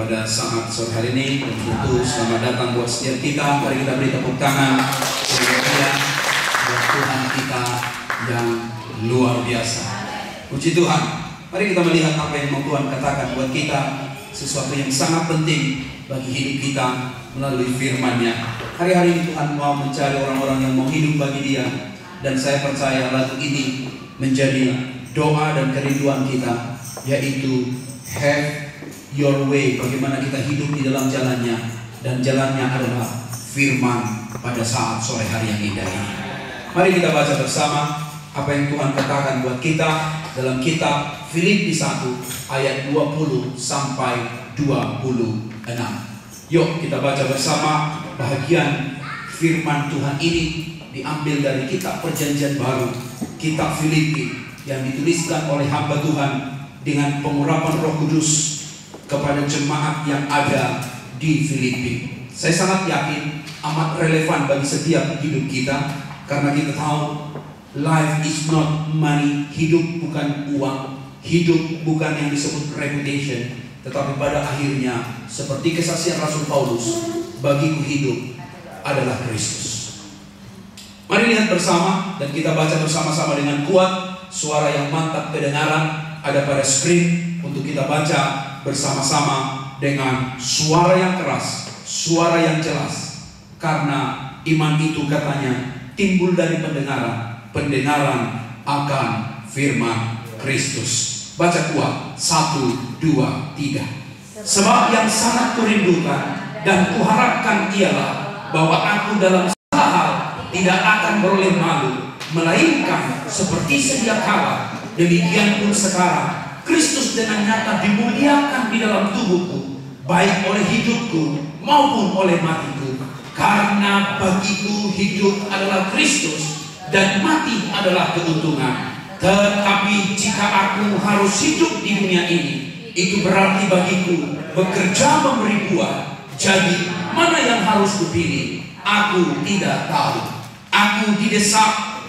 pada saat sore hari ini. Dan tentu selamat datang buat setiap kita. Mari kita beri tepuk tangan buat Tuhan kita yang luar biasa. Puji Tuhan. Mari kita melihat apa yang mau Tuhan katakan buat kita, sesuatu yang sangat penting bagi hidup kita melalui firman-Nya. Hari-hari ini Tuhan mau mencari orang-orang yang mau hidup bagi Dia. Dan saya percaya lagu ini menjadi doa dan kerinduan kita, yaitu have your way. Bagaimana kita hidup di dalam jalannya, dan jalannya adalah firman pada saat sore hari yang indah ini. Mari kita baca bersama apa yang Tuhan katakan buat kita dalam kitab Filipi 1 ayat 20 sampai 26. Yuk kita baca bersama. Bahagian firman Tuhan ini diambil dari kitab Perjanjian Baru, kitab Filipi, yang dituliskan oleh hamba Tuhan dengan pengurapan Roh Kudus kepada jemaat yang ada di Filipi. Saya sangat yakin amat relevan bagi setiap hidup kita, karena kita tahu life is not money. Hidup bukan uang, hidup bukan yang disebut reputation, tetapi pada akhirnya seperti kesaksian Rasul Paulus, bagiku hidup adalah Kristus. Mari lihat bersama dan kita baca bersama-sama dengan kuat. Suara yang mantap kedengaran ada pada screen untuk kita baca bersama-sama dengan suara yang keras, suara yang jelas. Karena iman itu katanya timbul dari pendengaran, pendengaran akan firman Kristus. Baca kuat, 1, 2, 3. Sebab yang sangat kurindukan dan kuharapkan ialah bahwa aku dalam segala hal tidak akan beroleh malu, melainkan seperti sedia kala, demikian pun sekarang Kristus dengan nyata dimuliakan di dalam tubuhku, baik oleh hidupku maupun oleh matiku. Karena bagiku hidup adalah Kristus dan mati adalah keuntungan. Tetapi jika aku harus hidup di dunia ini, itu berarti bagiku bekerja memberi buah. Jadi mana yang harus kupilih? Aku tidak tahu. Aku didesak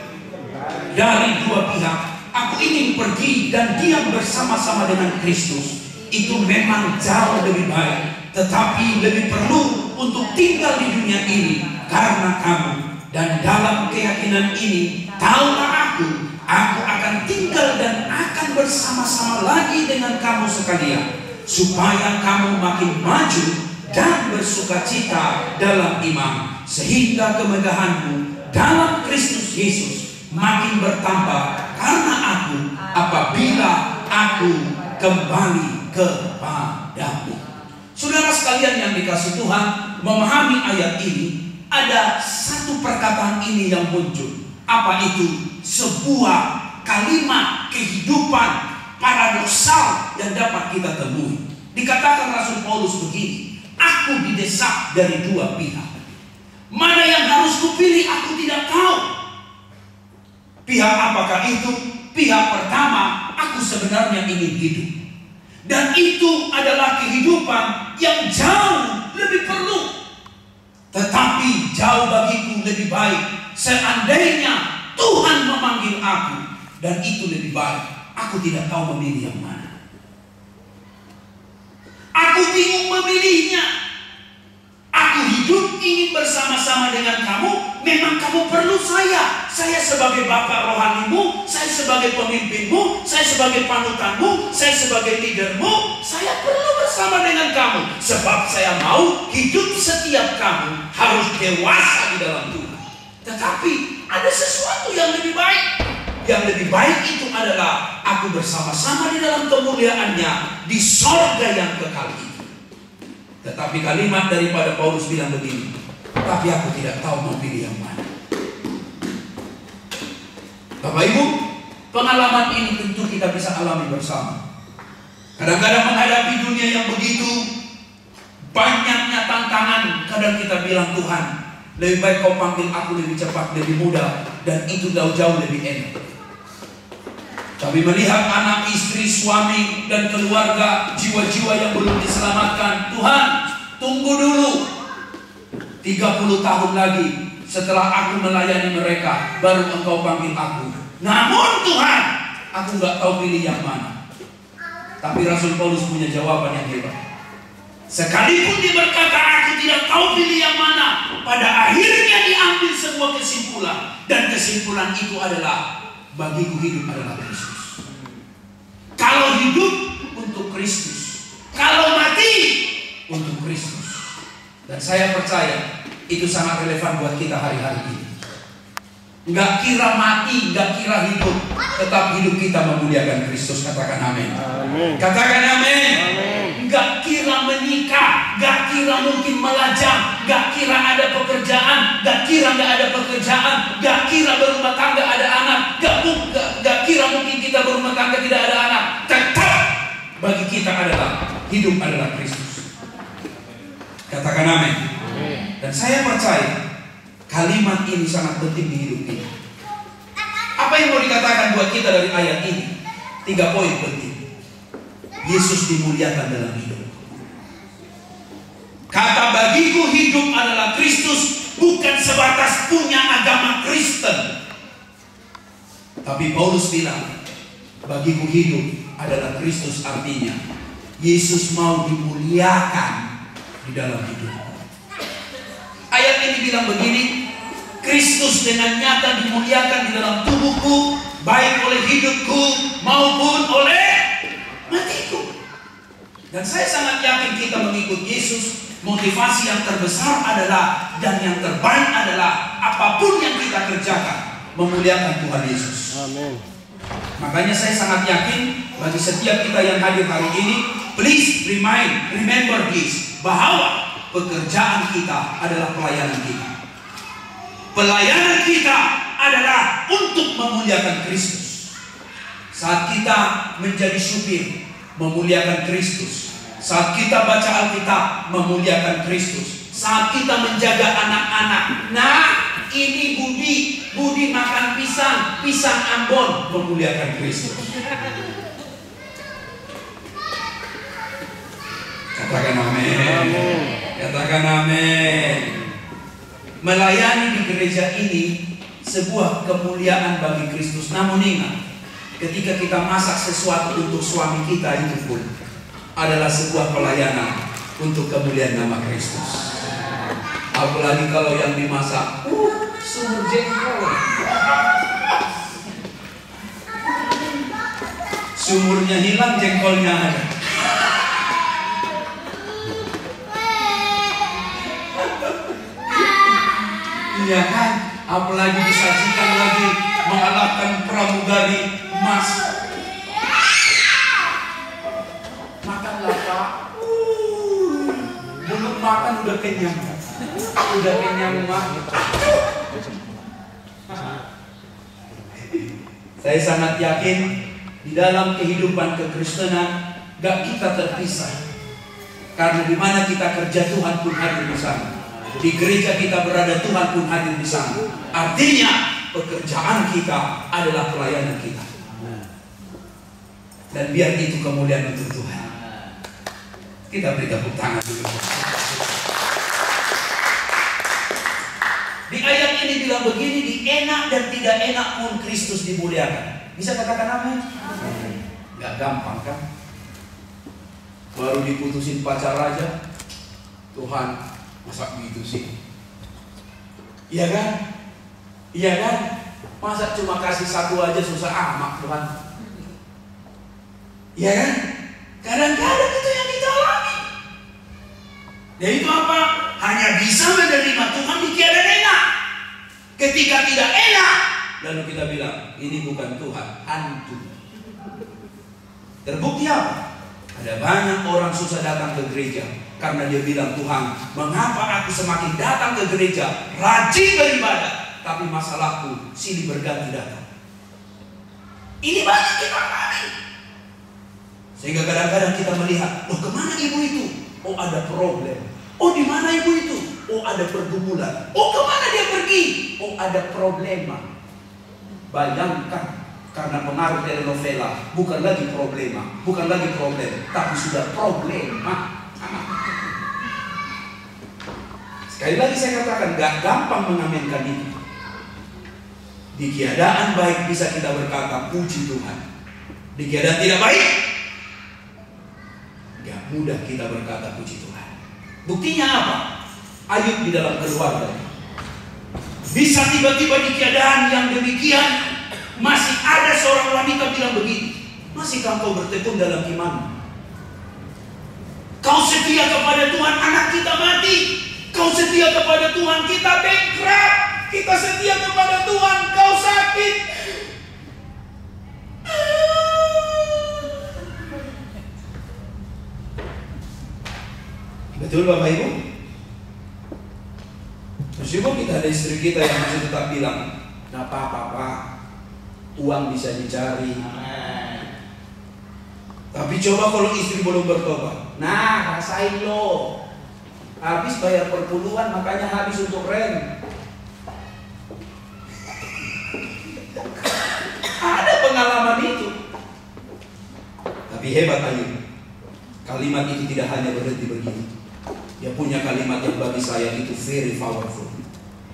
dari dua pihak. Aku ingin pergi dan diam bersama-sama dengan Kristus. Itu memang jauh lebih baik. Tetapi lebih perlu untuk tinggal di dunia ini karena kamu. Dan dalam keyakinan ini, tahulah aku akan tinggal dan akan bersama-sama lagi dengan kamu sekalian, supaya kamu makin maju dan bersukacita dalam iman, sehingga kemegahanmu dalam Kristus Yesus makin bertambah karena aku, apabila aku kembali kepadamu. Saudara sekalian yang dikasihi Tuhan, memahami ayat ini, ada satu perkataan ini yang muncul. Apa itu? Sebuah kalimat kehidupan paradoksal yang dapat kita temui. Dikatakan Rasul Paulus begini, aku didesak dari dua pihak. Mana yang harus kupilih aku tidak tahu. Pihak apakah itu? Pihak pertama, aku sebenarnya ingin hidup. Dan itu adalah kehidupan yang jauh lebih perlu. Tetapi jauh bagiku lebih baik seandainya Tuhan memanggil aku, dan itu lebih baik. Aku tidak tahu memilih yang mana. Aku bingung memilihnya. Aku hidup ingin bersama-sama dengan kamu. Memang kamu perlu saya. Saya sebagai bapak rohanimu, saya sebagai pemimpinmu, saya sebagai panutanmu, saya sebagai leadermu. Saya perlu bersama dengan kamu. Sebab saya mau hidup setiap kamu harus dewasa di dalam Tuhan. Tetapi ada sesuatu yang lebih baik. Yang lebih baik itu adalah aku bersama-sama di dalam kemuliaannya di sorga yang kekal itu. Tetapi kalimat daripada Paulus bilang begini, tapi aku tidak tahu memilih yang mana. Bapak Ibu, pengalaman ini tentu kita bisa alami bersama. Kadang-kadang menghadapi dunia yang begitu banyaknya tantangan, kadang kita bilang, Tuhan, lebih baik kau panggil aku lebih cepat, lebih mudah, dan itu jauh-jauh lebih enak. Tapi melihat anak, istri, suami, dan keluarga, jiwa-jiwa yang belum diselamatkan, Tuhan, tunggu dulu. 30 tahun lagi setelah aku melayani mereka, baru engkau panggil aku. Namun Tuhan, aku gak tahu pilih yang mana. Tapi Rasul Paulus punya jawaban yang hebat. Sekalipun dia berkata, aku tidak tahu pilih yang mana, pada akhirnya diambil sebuah kesimpulan. Dan kesimpulan itu adalah, bagiku hidup adalah Kristus. Kalau hidup, untuk Kristus. Kalau mati, untuk Kristus. Dan saya percaya, itu sangat relevan buat kita hari-hari ini. Nggak kira mati, nggak kira hidup, tetap hidup kita memuliakan Kristus. Katakan amin. Katakan amin. Nggak kira menikah, nggak kira mungkin melajang, nggak kira ada pekerjaan, nggak kira nggak ada pekerjaan, nggak kira berumah tangga ada anak, nggak kira mungkin kita berumah tangga tidak ada anak. Tetap bagi kita adalah hidup adalah Kristus. Katakan amin. Dan saya percaya kalimat ini sangat penting di hidup kita. Apa yang mau dikatakan buat kita dari ayat ini? 3 poin penting. Yesus dimuliakan dalam hidup. Kata bagiku hidup adalah Kristus bukan sebatas punya agama Kristen. Tapi Paulus bilang, bagiku hidup adalah Kristus, artinya Yesus mau dimuliakan di dalam hidup. Ayat ini bilang begini, Kristus dengan nyata dimuliakan di dalam tubuhku, baik oleh hidupku maupun oleh matiku. Dan saya sangat yakin kita mengikut Yesus, motivasi yang terbesar adalah dan yang terbaik adalah apapun yang kita kerjakan memuliakan Tuhan Yesus. Amin. Makanya saya sangat yakin bagi setiap kita yang hadir hari ini, please remember this, bahwa pekerjaan kita adalah pelayanan kita. Pelayanan kita adalah untuk memuliakan Kristus. Saat kita menjadi supir, memuliakan Kristus. Saat kita baca Alkitab, memuliakan Kristus. Saat kita menjaga anak-anak, nah ini Budi makan pisang Ambon, memuliakan Kristus. Katakan amin. Katakan amin. Melayani di gereja ini sebuah kemuliaan bagi Kristus. Namun ingat, ketika kita masak sesuatu untuk suami kita, itu pun adalah sebuah pelayanan untuk kemuliaan nama Kristus. Apalagi kalau yang dimasak sumur jengkol. Sumurnya hilang, jengkolnya ada. Iya kan? Apalagi disajikan lagi mengalahkan pramugari emas. Makanlah Pak. Belum makan udah kenyang. Udah kenyang Mak. Saya sangat yakin di dalam kehidupan kekristenan gak kita terpisah. Karena di mana kita kerja, Tuhan pun hadir di sana. Di gereja kita berada, Tuhan pun hadir di sana. Artinya pekerjaan kita adalah pelayanan kita. Dan biar itu kemuliaan untuk Tuhan. Kita beri tepuk tangan dulu. Di ayat ini bilang begini, di enak dan tidak enak pun Kristus dimuliakan. Bisa katakan amin? Gak gampang kan? Baru diputusin pacar aja, Tuhan masa gitu sih? Iya kan? Iya kan? Masa cuma kasih satu aja susah amat Tuhan? Iya kan? Kadang-kadang itu yang kita alami. Dan itu apa? Hanya bisa menerima Tuhan di keadaan enak. Ketika tidak enak, lalu kita bilang, ini bukan Tuhan, hantu. Terbukti apa? Ada banyak orang susah datang ke gereja karena dia bilang, Tuhan, mengapa aku semakin datang ke gereja, rajin beribadah, tapi masalahku silih berganti datang. Ini banyak kita alami. Sehingga kadang-kadang kita melihat, loh kemana ibu itu? Oh ada problem. Oh di mana ibu itu? Oh ada pergumulan. Oh kemana dia pergi? Oh ada problema. Bayangkan, karena pengaruh telenovela, bukan lagi problema, bukan lagi problem, tapi sudah problema. Sekali lagi saya katakan, gak gampang mengaminkan itu. Di keadaan baik bisa kita berkata puji Tuhan. Di keadaan tidak baik, gak mudah kita berkata puji Tuhan. Buktinya apa? Ayub di dalam keluarga. Bisa tiba-tiba di keadaan yang demikian, masih ada seorang wanita bilang begini, masihkah kau bertekun dalam iman? Kau setia kepada Tuhan, anak kita mati. Kau setia kepada Tuhan, kita bankrupt. Kita setia kepada Tuhan, kau sakit. Betul Bapak Ibu? Meskipun kita ada istri kita yang masih tetap bilang, nggak apa-apa Pak, uang bisa dicari. Tapi coba kalau istri belum bertobat, nah rasain lo, habis bayar perpuluhan makanya habis untuk rent. Ada pengalaman itu. Tapi hebat Ayub, kalimat itu tidak hanya berhenti begini. Dia punya kalimat yang bagi saya itu very powerful.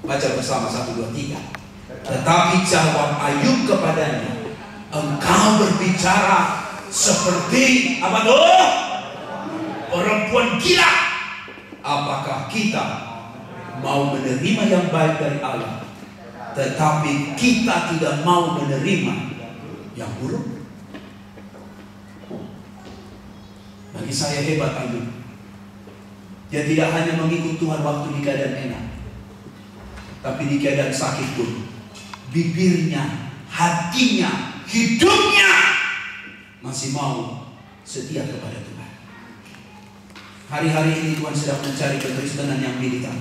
Baca bersama 1, 2, 3. Tetapi jawab Ayub kepadanya, engkau berbicara seperti apa tuh? Perempuan gila. Apakah kita mau menerima yang baik dari Allah, tetapi kita tidak mau menerima yang buruk? Bagi saya hebat Ayub. Dia tidak hanya mengikut Tuhan waktu di keadaan enak, tapi di keadaan sakit pun bibirnya, hatinya, hidupnya masih mau setia kepada Tuhan. Hari-hari ini Tuhan sedang mencari kekristenan yang militan,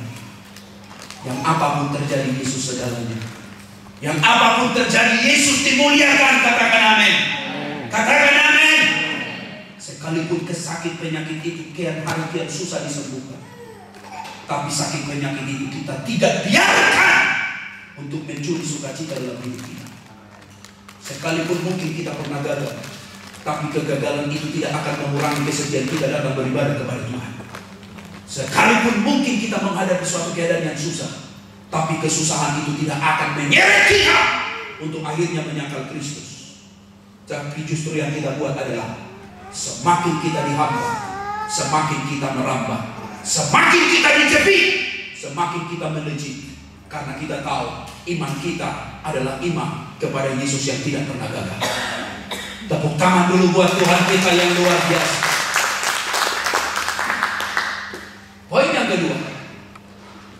yang apapun terjadi Yesus segalanya, yang apapun terjadi Yesus dimuliakan. Katakan amin. Katakan amin. Sekalipun kesakit penyakit itu kian hari kian susah disembuhkan, tapi sakit penyakit itu kita tidak biarkan untuk mencuri sukacita dalam hidup kita. Sekalipun mungkin kita pernah gagal, tapi kegagalan itu tidak akan mengurangi kesedihan kita datang beribadah kepada Tuhan. Sekalipun mungkin kita menghadapi suatu keadaan yang susah, tapi kesusahan itu tidak akan menyeret kita untuk akhirnya menyangkal Kristus. Tapi justru yang kita buat adalah semakin kita dihamba, semakin kita merambah, semakin kita dijepit, semakin kita melejit. Karena kita tahu iman kita adalah iman kepada Yesus yang tidak pernah gagal. Tepuk tangan dulu buat Tuhan kita yang luar biasa. Poin yang kedua,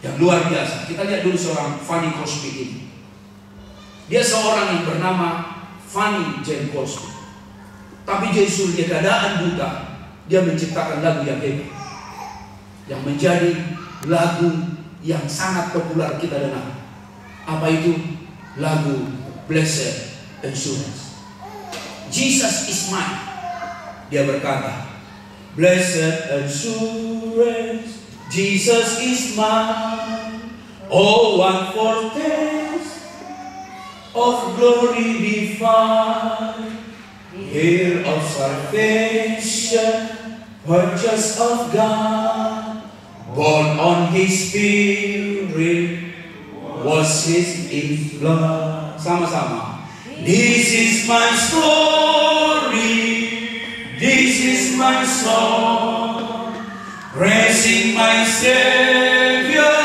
yang luar biasa. Kita lihat dulu seorang Fanny Crosby ini. Dia seorang yang bernama Fanny Jane Crosby. Tapi justru di keadaan buta, dia menciptakan lagu yang hebat, yang menjadi lagu yang sangat populer kita dengar. Apa itu? Lagu Blessed Assurance. Jesus is mine. Dia berkata, Blessed Assurance, Jesus is mine. Oh, what foretaste of glory divine, heir of salvation, purchase of God, born on His Spirit, was His influence. Sama-sama. This is my story, this is my song, praising my Savior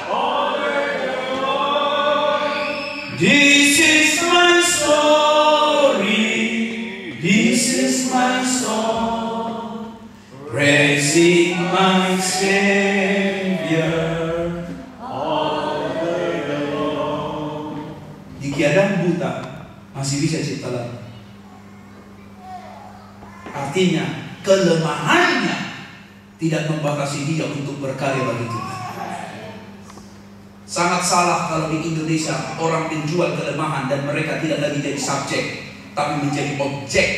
all day long. This is my story, this is my song, praising my Savior all day long. Di keadaan buta masih bisa cipta lagu. Artinya kelemahannya tidak membatasi dia untuk berkarya bagi Tuhan. Sangat salah kalau di Indonesia orang menjual kelemahan dan mereka tidak lagi jadi subjek, tapi menjadi objek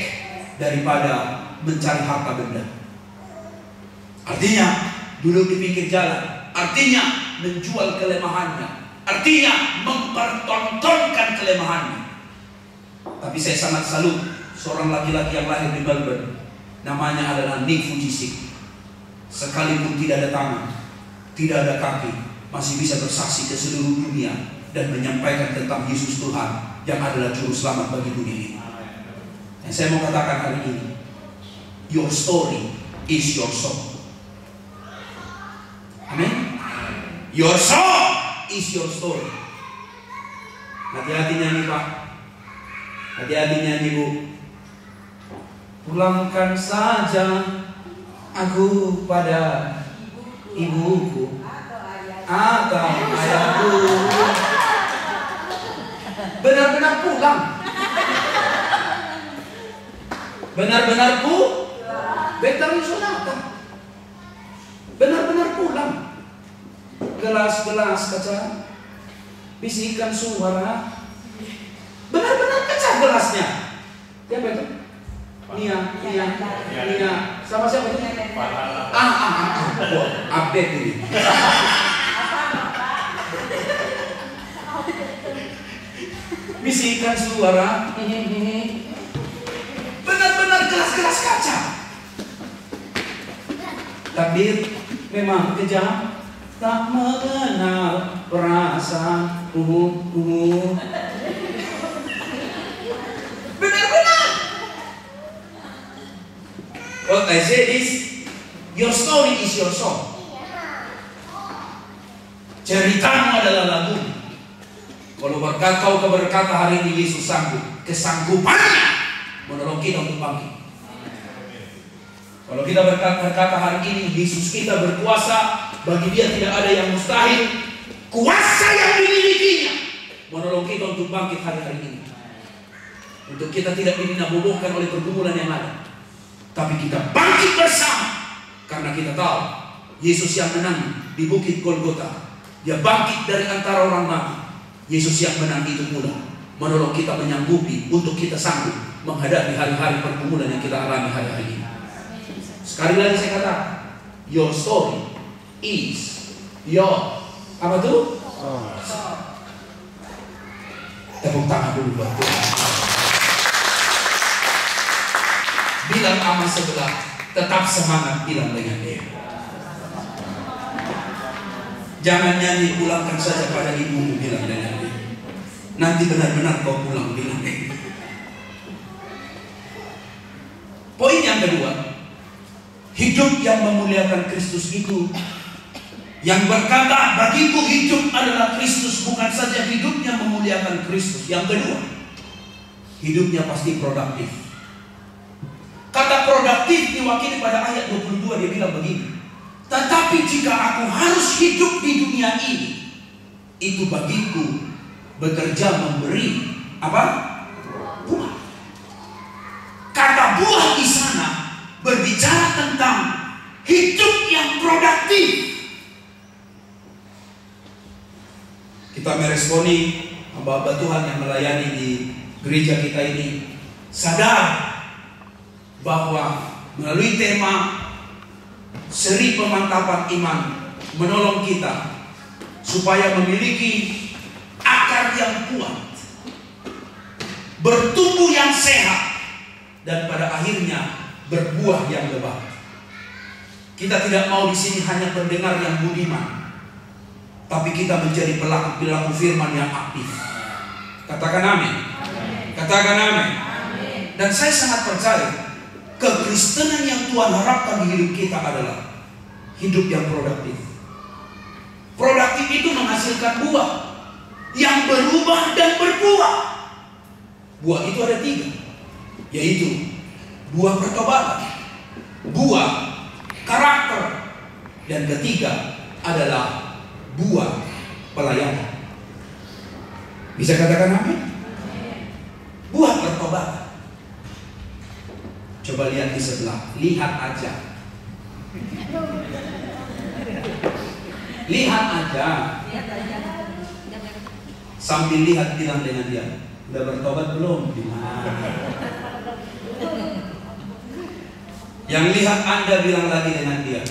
daripada mencari harta benda. Artinya duduk di pinggir jalan, artinya menjual kelemahannya, artinya mempertontonkan kelemahannya. Tapi saya sangat salut seorang laki-laki yang lahir di Melbourne, namanya adalah Nick Fujisik. Sekalipun tidak ada tangan, tidak ada kaki, masih bisa bersaksi ke seluruh dunia dan menyampaikan tentang Yesus Tuhan yang adalah juru selamat bagi dunia ini. Dan saya mau katakan hari ini, your story is your song. Your song is your story. Hati-hati nyanyi Pak. Hati-hati nyanyi Bu. Pulangkan saja aku pada ibuku atau ayahku. Benar-benar pulang. Benar-benar Betul sonata. Benar-benar pulang. Gelas-gelas kaca, bisikan suara. Benar-benar pecah gelasnya. Siapa itu? Nia. Sama siapa itu? Update ini. Bisikan suara. Benar-benar gelas-gelas kaca. Takdir memang kejam, tak mengenal perasaan. Benar-benar. What I said is, your story is your song. Ceritamu adalah lagu. Kalau kau berkata hari ini Yesus sanggup, kesanggupannya menolong kita untuk bangkit. Kalau kita berkata hari ini Yesus kita berkuasa, bagi Dia tidak ada yang mustahil. Kuasa yang dimilikinya menolong kita untuk bangkit hari-hari ini. Untuk kita tidak dinabobohkan oleh pergumulan yang ada, tapi kita bangkit bersama. Karena kita tahu Yesus yang menang di bukit Golgota, Dia bangkit dari antara orang mati. Yesus yang menang itu pula menolong kita menyanggupi untuk kita sanggup menghadapi hari-hari pergumulan yang kita alami hari-hari ini. Sekali lagi saya katakan, your story is your apa tuh? Tepuk tangan dulu buat Tuhan. Bilang sama sebelah, tetap semangat, bilang dengan dia. Jangan nyanyi pulangkan saja pada ibumu, bilang dengan dia. Nanti benar-benar kau pulang, bilang dia. Poin yang kedua, hidup yang memuliakan Kristus itu, yang berkata bagiku hidup adalah Kristus, bukan saja hidupnya memuliakan Kristus. Yang kedua, hidupnya pasti produktif. Kata produktif diwakili pada ayat 22, dia bilang begini, tetapi jika aku harus hidup di dunia ini, itu bagiku bekerja memberi apa? Buah. Kata buah di sana berbicara tentang hidup yang produktif. Kita meresponi hamba-hamba Tuhan yang melayani di gereja kita ini, sadar bahwa melalui tema seri pemantapan iman menolong kita supaya memiliki akar yang kuat, bertumbuh yang sehat, dan pada akhirnya berbuah yang lebat. Kita tidak mau di sini hanya pendengar yang budiman, tapi kita menjadi pelaku firman yang aktif. Katakan amin. Katakan amin. Dan saya sangat percaya kekristenan yang Tuhan harapkan di hidup kita adalah hidup yang produktif. Produktif itu menghasilkan buah yang berubah dan berbuah. Buah itu ada 3, yaitu buah pertobatan, buah karakter, dan ketiga adalah buah pelayanan. Bisa katakan amin? Buah pertobatan. Coba lihat di sebelah, lihat aja. Lihat aja. Sambil lihat bilang dengan dia, udah bertobat belum? Yang lihat Anda bilang lagi dengan dia,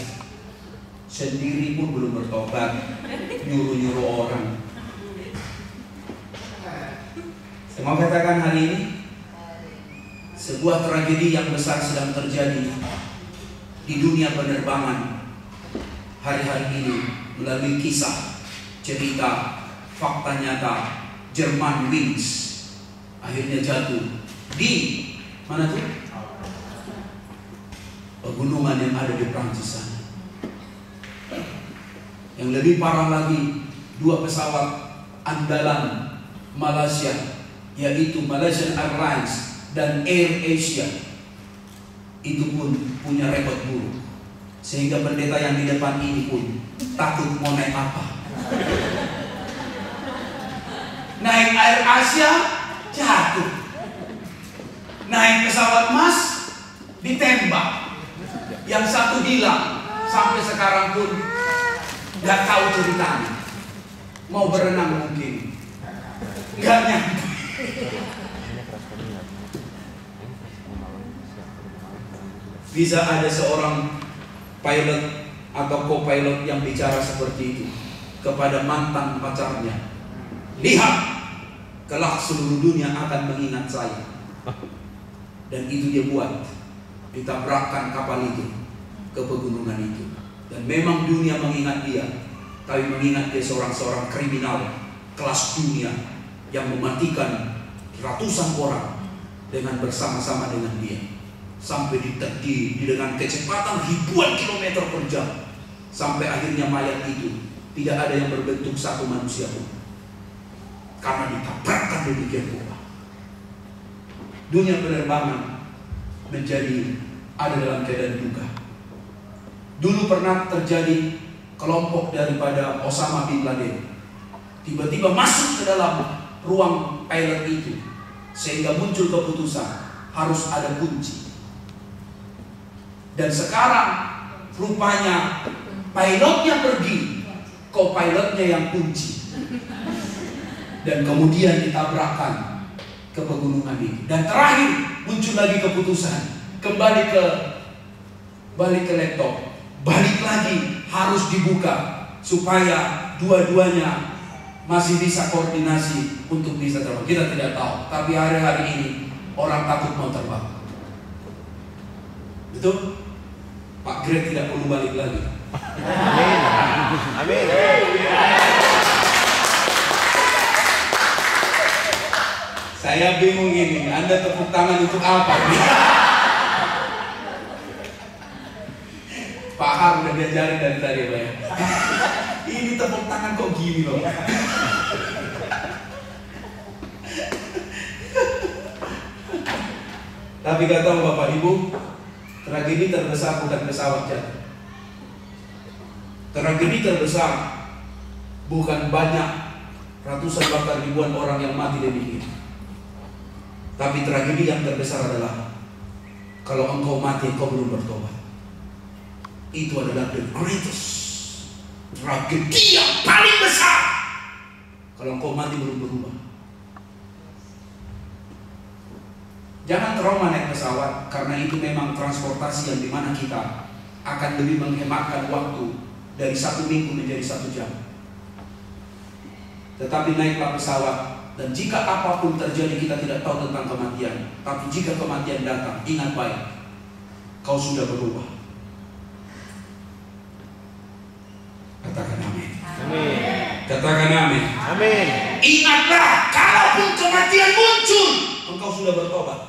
sendiri pun belum bertobat, nyuruh-nyuruh orang. Saya mau katakan hari ini, sebuah tragedi yang besar sedang terjadi di dunia penerbangan hari-hari ini melalui kisah, cerita, fakta nyata. Germanwings akhirnya jatuh di mana tuh? Pegunungan yang ada di Prancis sana. Yang lebih parah lagi, 2 pesawat andalan Malaysia, yaitu Malaysian Airlines dan Air Asia, itu pun punya rekod buruk. Sehingga pendeta yang di depan ini pun takut mau naik apa. Naik Air Asia jatuh, naik pesawat Mas ditembak, yang satu hilang, sampai sekarang pun gak tahu ceritanya. Mau berenang mungkin gak nyampe. Bisa ada seorang pilot atau co-pilot yang bicara seperti itu kepada mantan pacarnya, lihat, kelak seluruh dunia akan mengingat saya. Dan itu dia buat, ditabrakkan kapal itu ke pegunungan itu. Dan memang dunia mengingat dia, tapi mengingat dia seorang kriminal kelas dunia yang mematikan ratusan orang dengan bersama-sama dengan dia, sampai dengan kecepatan ribuan kilometer per jam, sampai akhirnya mayat itu tidak ada yang berbentuk satu manusia pun, karena ditabrakkan demikian pula. Dunia penerbangan menjadi ada dalam keadaan duka. Dulu pernah terjadi kelompok daripada Osama bin Laden tiba-tiba masuk ke dalam ruang pilot itu, sehingga muncul keputusan harus ada kunci. Dan sekarang rupanya pilotnya pergi, co-pilotnya yang kunci, dan kemudian ditabrakkan ke pegunungan itu. Dan terakhir muncul lagi keputusan balik ke laptop, balik lagi harus dibuka supaya dua-duanya masih bisa koordinasi untuk bisa terbang. Kita tidak tahu, tapi hari-hari ini orang takut mau terbang. Betul? Pak Greg tidak perlu balik lagi. Amin. Amin. Saya bingung ini, Anda tepuk tangan untuk apa? Pak Har udah diajarin dari tadi, Pak ya. Ini tepuk tangan kok gini loh. Tapi kata Bapak Ibu, tragedi terbesar bukan pesawat jatuh. Tragedi terbesar bukan banyak ratusan bahkan ribuan orang yang mati demi ini. Tapi tragedi yang terbesar adalah kalau engkau mati engkau belum bertobat. Itu adalah the greatest tragedi yang paling besar. Kalau engkau mati belum berubah. Jangan trauma naik pesawat, karena itu memang transportasi yang dimana kita akan lebih menghematkan waktu dari 1 minggu menjadi 1 jam. Tetapi naiklah pesawat, dan jika apapun terjadi kita tidak tahu tentang kematian. Tapi jika kematian datang, ingat baik, kau sudah berubah. Katakan amin. Amin. Katakan amin. Amin. Ingatlah, kalaupun kematian muncul, engkau sudah bertobat.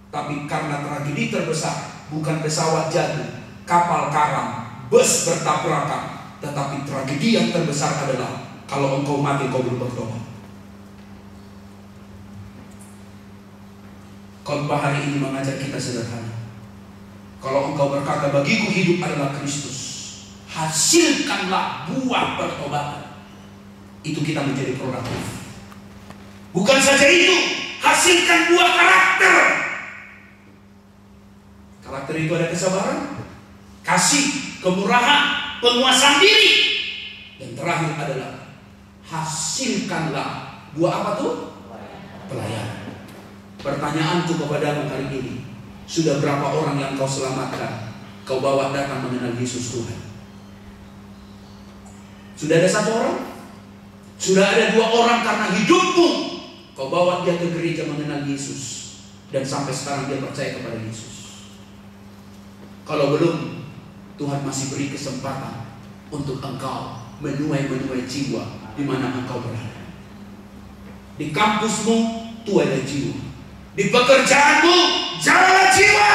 Tapi karena tragedi terbesar bukan pesawat jatuh, kapal karam, bus bertabrakan, tetapi tragedi yang terbesar adalah kalau engkau mati engkau belum bertobat. Khotbah hari ini mengajak kita sederhana. Kalau engkau berkata bagiku hidup adalah Kristus, hasilkanlah buah pertobatan. Itu kita menjadi produktif. Bukan saja itu, hasilkan buah karakter. Karakter itu ada kesabaran, kasih, kemurahan, penguasaan diri. Dan terakhir adalah hasilkanlah buah apa tuh? Pelayanan. Pertanyaanku kepadamu hari ini, sudah berapa orang yang kau selamatkan, kau bawa datang mengenal Yesus Tuhan? Sudah ada 1 orang? Sudah ada 2 orang karena hidupmu kau bawa dia ke gereja mengenal Yesus, dan sampai sekarang dia percaya kepada Yesus. Kalau belum, Tuhan masih beri kesempatan untuk engkau menuai jiwa di mana engkau berada. Di kampusmu, tuailah jiwa. Di pekerjaanmu, jagalah jiwa.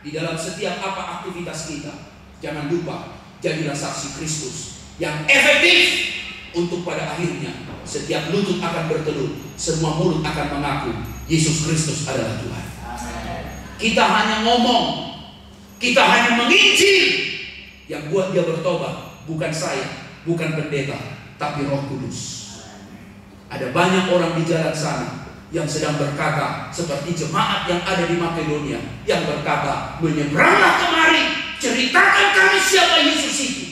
Di dalam setiap apa aktivitas kita, jangan lupa jadilah saksi Kristus yang efektif untuk pada akhirnya setiap lutut akan bertelut, semua mulut akan mengaku Yesus Kristus adalah Tuhan. Kita hanya ngomong, kita hanya menginjil. Yang buat dia bertobat bukan saya, bukan pendeta, tapi Roh Kudus. Ada banyak orang di jalan sana yang sedang berkata seperti jemaat yang ada di Makedonia, yang berkata, menyeberanglah kemari, ceritakan kami siapa Yesus itu.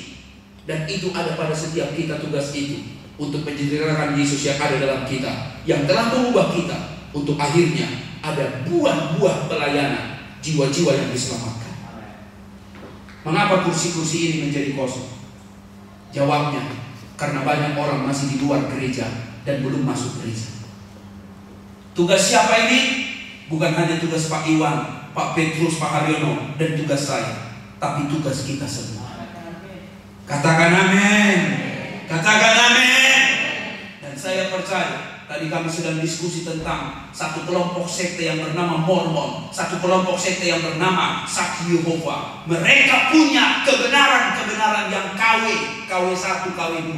Dan itu ada pada setiap kita tugas itu, untuk menceritakan Yesus yang ada dalam kita, yang telah mengubah kita, untuk akhirnya ada buah-buah pelayanan, jiwa-jiwa yang diselamatkan. Mengapa kursi-kursi ini menjadi kosong? Jawabnya, karena banyak orang masih di luar gereja dan belum masuk gereja. Tugas siapa ini? Bukan hanya tugas Pak Iwan, Pak Petrus, Pak Haryono, dan tugas saya, tapi tugas kita semua. Katakan amin. Katakan amin. Dan saya percaya, tadi kami sedang diskusi tentang satu kelompok sekte yang bernama Mormon, satu kelompok sekte yang bernama Saksi Yehova. Mereka punya kebenaran-kebenaran yang KW1, KW2.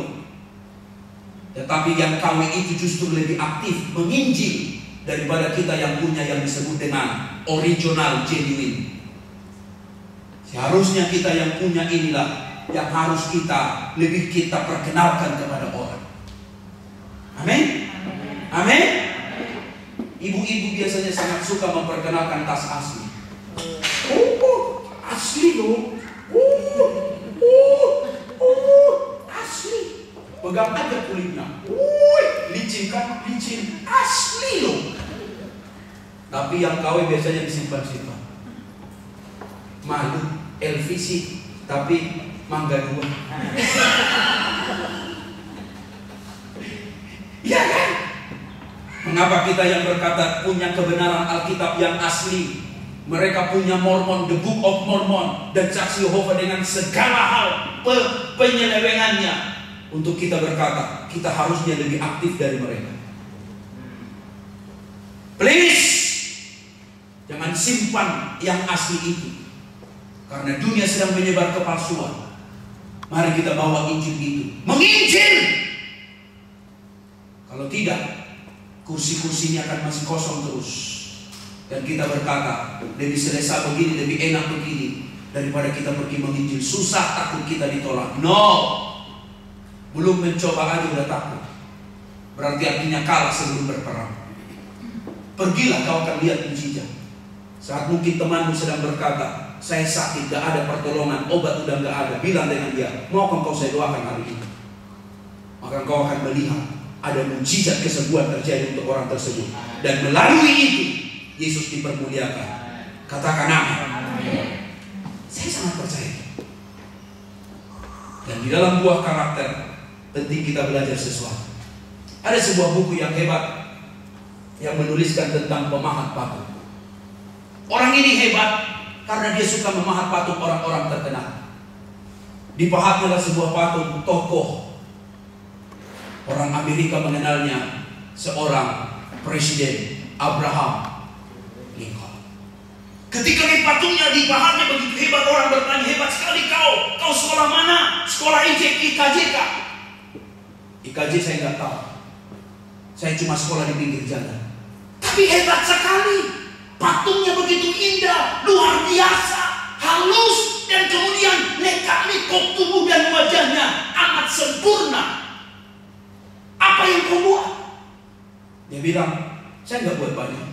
Tetapi yang KW itu justru lebih aktif menginjil daripada kita yang punya yang disebut dengan original, genuine. Seharusnya kita yang punya inilah yang harus lebih kita perkenalkan kepada orang. Amin. Amin. Ibu-ibu biasanya sangat suka memperkenalkan tas asli. Asli loh. Asli. Pegang aja kulitnya. Licin kan? Licin. Asli loh. Tapi yang KW biasanya disimpan-simpan. Malu, LVC, tapi mangga 2. Iya kan? Mengapa kita yang berkata punya kebenaran Alkitab yang asli, mereka punya Mormon, The Book of Mormon, dan Saksi Yehova dengan segala hal penyelewengannya, untuk kita berkata kita harusnya lebih aktif dari mereka. Please, jangan simpan yang asli itu, karena dunia sedang menyebar kepalsuan. Mari kita bawa Injil itu, menginjil. Kalau tidak, kursi-kursi ini akan masih kosong terus. Dan kita berkata, lebih selesa begini, lebih enak begini, daripada kita pergi menginjil. Susah, takut kita ditolak. No, belum mencoba aja udah takut. Berarti artinya kalah sebelum berperang. Pergilah, kau akan lihat mujizat. Saat mungkin temanmu sedang berkata, saya sakit, gak ada pertolongan, obat udah gak ada, bilang dengan dia, maukah kau saya doakan hari ini? Maka kau akan melihat ada mujizat kesembuhan terjadi untuk orang tersebut. Dan melalui itu Yesus dipermuliakan. Katakan amin. Saya sangat percaya. Dan di dalam buah karakter penting kita belajar sesuatu. Ada sebuah buku yang hebat yang menuliskan tentang pemahat patung. Orang ini hebat karena dia suka memahat patung orang-orang terkenal. Dipahatnya sebuah patung tokoh. Orang Amerika mengenalnya seorang Presiden Abraham Lincoln. Ketika di patungnya dipahatnya begitu hebat, orang bertanya, hebat sekali kau sekolah mana? Sekolah IKJK. IKJ saya nggak tahu. Saya cuma sekolah di pinggir jalan. Tapi hebat sekali. Patungnya begitu indah, luar biasa, halus, dan kemudian lekak-lekuk tubuh dan wajahnya amat sempurna. Apa yang kau buat? Dia bilang, saya nggak buat banyak.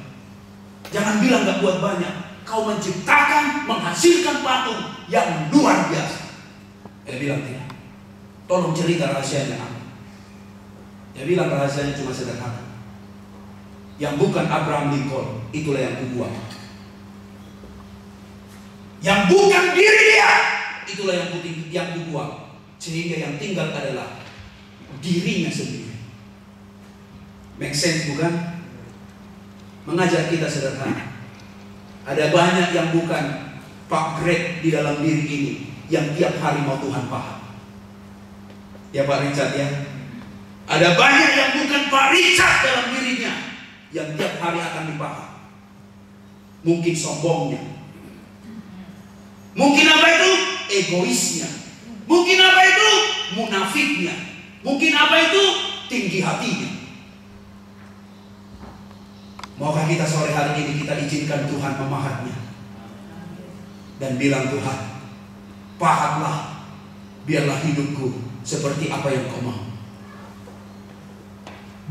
Jangan bilang nggak buat banyak. Kau menciptakan, menghasilkan patung yang luar biasa. Dia bilang tidak. Tolong cerita rahasianya. Dia bilang rahasianya cuma sederhana. Yang bukan Abraham Lincoln, itulah yang kubuat. Yang bukan diri dia, itulah yang kubuat. Sehingga yang tinggal adalah dirinya sendiri. Make sense bukan? Mengajar kita sederhana. Ada banyak yang bukan Pak Greg di dalam diri ini, yang tiap hari mau Tuhan paham. Ya Pak Richard ya. Ada banyak yang bukan Pak Richard dalam dirinya, yang tiap hari akan dipaham. Mungkin sombongnya, mungkin apa itu? Egoisnya, Mungkin apa itu? Munafiknya. Mungkin apa itu? Tinggi hatinya. Maukah kita sore hari ini kita izinkan Tuhan memahatnya dan bilang, Tuhan, pahatlah, biarlah hidupku seperti apa yang Kau mau.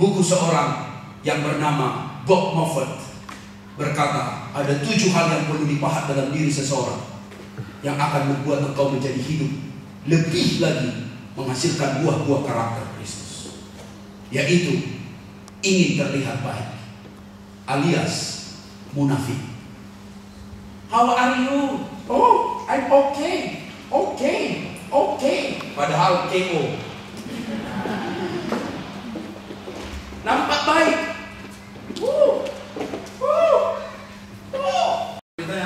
Buku seorang yang bernama Bob Moffat berkata, ada 7 hal yang perlu dipahat dalam diri seseorang yang akan membuat engkau menjadi hidup lebih lagi menghasilkan buah-buah karakter Kristus, yaitu ingin terlihat baik, alias munafik. How are you? Oh, I'm okay. Padahal KO. Nampak baik.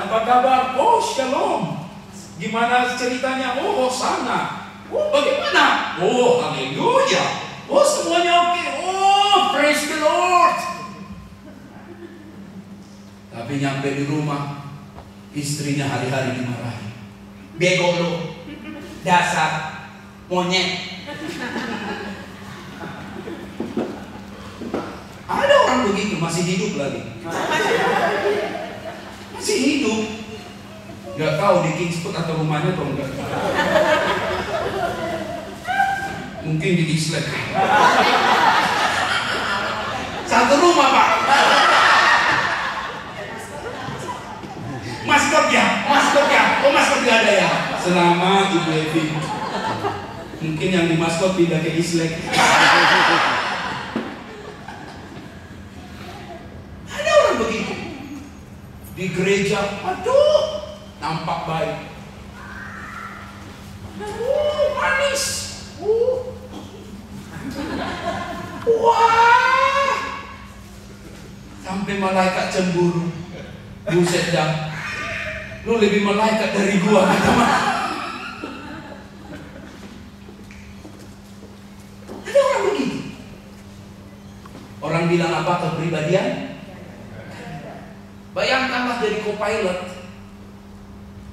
Apa kabar? Oh, shalom. Gimana ceritanya? Oh, Hosana. Oh, bagaimana? Oh, haleluya. Oh, semuanya oke. Oh, praise the Lord. Tapi nyampe di rumah, istrinya hari-hari dimarahi. Bego lo, dasar monyet. Ada orang begitu, masih hidup lagi. Masih hidup. Gak tahu di Kingsford atau rumahnya atau enggak. Mungkin di Islek. Satu rumah, Pak. Maskotnya. Oh, maskot gak ada ya? Selamat Ibu Evi. Mungkin yang di maskot pindah ke Islek. Ada orang begitu. Di gereja, aduh, nampak baik. Manis. Wah. Sampai malaikat cemburu. Buset dah. Lu lebih malaikat dari gua, kata Mak. Ada orang begitu. Orang bilang apa kepribadian? Bayangkanlah dari co-pilot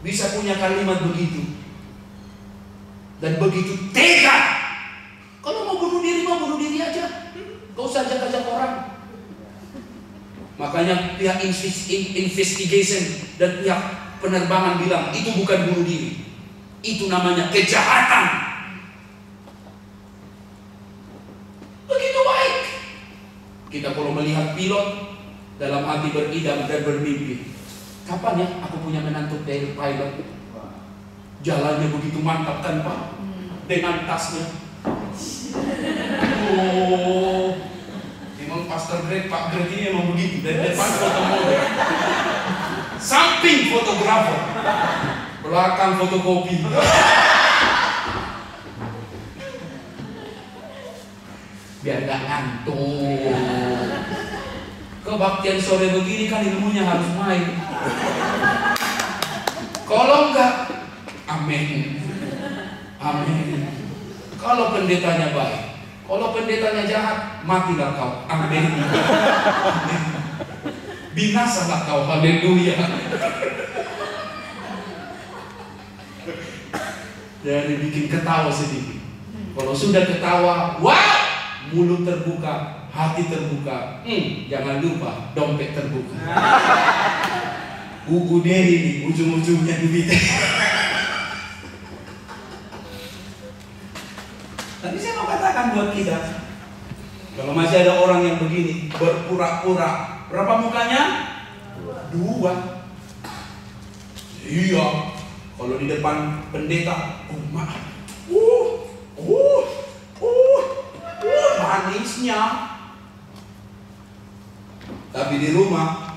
bisa punya kalimat begitu dan begitu tega. Kalau mau bunuh diri aja. Gak usah ajak-ajak orang. Makanya pihak investigation dan pihak penerbangan bilang itu bukan bunuh diri, itu namanya kejahatan. Begitu baik. Kita kalau melihat pilot dalam hati beridam dan bermimpi, kapan ya aku punya menantu pilot? Jalannya begitu mantap kan Pak, dengan tasnya. Oh, memang Pastor Greg, Pak Greg ini memang begitu. Dari depan foto model, samping fotografer, belakang fotokopi. Biar gak ngantuk. Kebaktian sore begini kan ilmunya harus main. Kalau enggak, amin. Kalau pendetanya baik, kalau pendetanya jahat, matilah kau. Amin. Binasalah kau. Haleluya. Jadi bikin ketawa sedikit. Kalau sudah ketawa, wow, mulut terbuka, hati terbuka. Jangan lupa dompet terbuka. Buku Deri nih, ujung-ujungnya duit. Tapi saya mau katakan buat kita, kalau masih ada orang yang begini berpura-pura, berapa mukanya? 2. Iya. Kalau di depan pendeta, oh maaf, manisnya. Tapi di rumah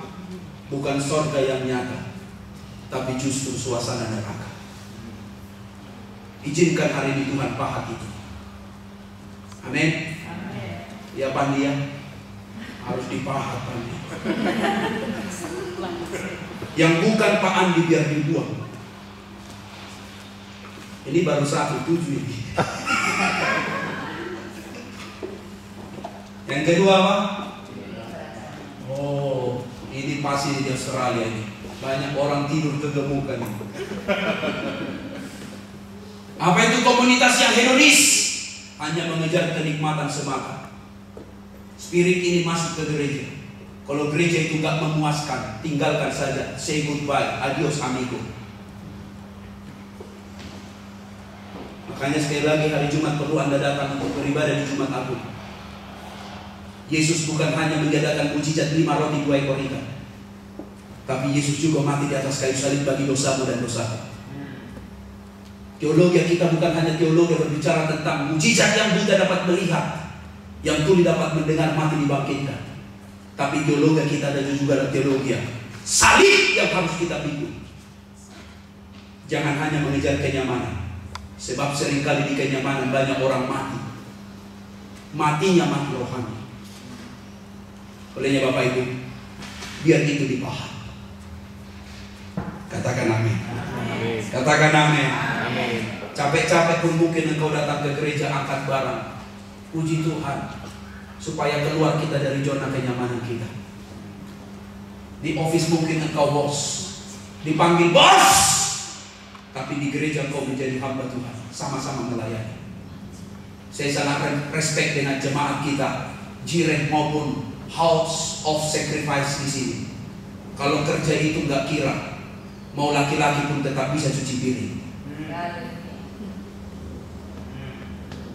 bukan surga yang nyata, tapi justru suasana neraka. Izinkan hari ini Tuhan pahat itu. Amin. Ya Pandi ya, harus dipahat Pandi. Yang bukan Pak Andi biar dibuang. Ini baru 1, 7 ini. Yang kedua apa? Oh, ini pasti di Australia ini. Banyak orang tidur kegemukan. Apa itu komunitas yang hedonis? Hanya mengejar kenikmatan semata. Spirit ini masuk ke gereja. Kalau gereja itu gak memuaskan, tinggalkan saja. Say goodbye, adios amigo. Makanya sekali lagi hari Jumat perlu Anda datang untuk beribadah di Jumat Agung. Yesus bukan hanya menjadikan mujizat 5 roti 2 ekor ikan, tapi Yesus juga mati di atas kayu salib bagi dosamu dan dosaku. Teologi kita bukan hanya teologi berbicara tentang mujizat yang buta dapat melihat, yang tuli dapat mendengar, mati dibangkitkan. Tapi teologi kita ada juga teologi salib yang harus kita pikul. Jangan hanya mengejar kenyamanan, sebab seringkali di kenyamanan banyak orang mati. Matinya mati rohani. Olehnya Bapak Ibu, biar itu dipaham. Katakan amin. Katakan amin. Capek-capek pun mungkin engkau datang ke gereja angkat barang. Puji Tuhan, supaya keluar kita dari zona kenyamanan kita. Di office mungkin engkau bos, dipanggil bos, tapi di gereja engkau menjadi hamba Tuhan, sama-sama melayani. Saya sangat respect dengan jemaat kita, Jireh maupun House of Sacrifice di sini. Kalau kerja itu nggak kira, mau laki-laki pun tetap bisa cuci piring.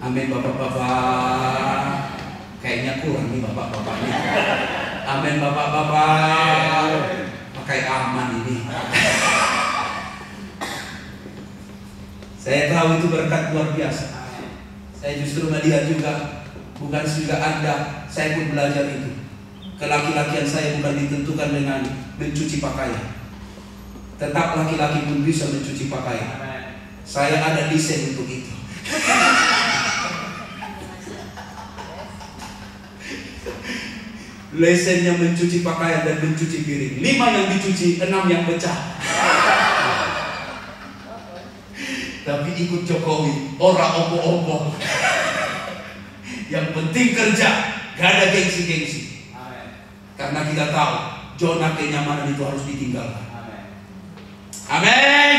Amin bapak-bapak. Kayaknya kurang nih bapak-bapaknya. Amin bapak-bapak. Pakai aman ini. Saya tahu itu berkat luar biasa. Saya justru melihat juga, bukan juga Anda, saya pun belajar itu. Kelaki-lakian saya bukan ditentukan dengan mencuci pakaian. Tetap laki-laki pun bisa mencuci pakaian. Saya ada desain untuk itu. Lesennya mencuci pakaian dan mencuci piring. 5 yang dicuci, 6 yang pecah. Tapi ikut Jokowi, ora opo-opo. Yang penting kerja, gak ada gengsi-gengsi. Karena kita tahu zona kenyamanan itu harus ditinggalkan. Amin.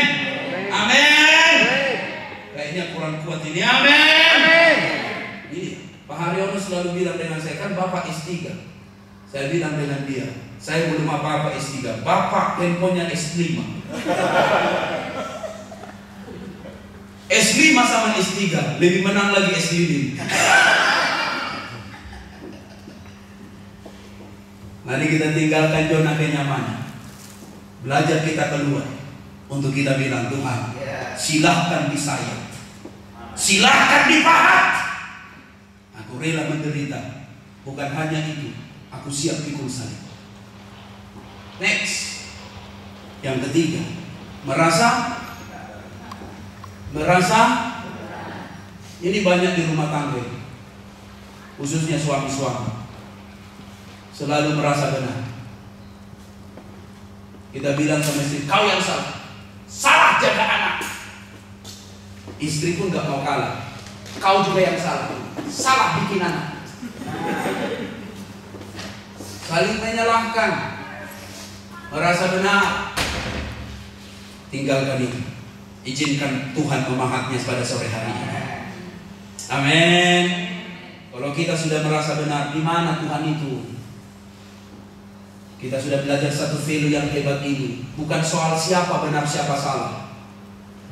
Amin. Kayaknya kurang kuat ini. Amin. Ini Pak Haryono selalu bilang dengan saya, kan Bapak S3. Saya bilang dengan dia, saya belum apa-apa S3. Bapak handphonenya S5. S5 sama S3 lebih menang lagi S5. Mari kita tinggalkan zona kenyamanan. Belajar kita keluar untuk kita bilang, Tuhan, silahkan disayang, silahkan dipahat. Aku rela menderita. Bukan hanya itu, aku siap pikul salib. Next, yang ketiga, merasa ini banyak di rumah tangga, khususnya suami-suami. Selalu merasa benar. Kita bilang sama istri, kau yang salah jaga anak. Istri pun gak mau kalah. Kau juga yang salah bikin anak. Saling menyalahkan, merasa benar. Tinggalkan itu. Izinkan Tuhan memahatnya pada sore hari ini. Amin. Kalau kita sudah merasa benar, di mana Tuhan itu? Kita sudah belajar satu value yang hebat ini. Bukan soal siapa benar siapa salah,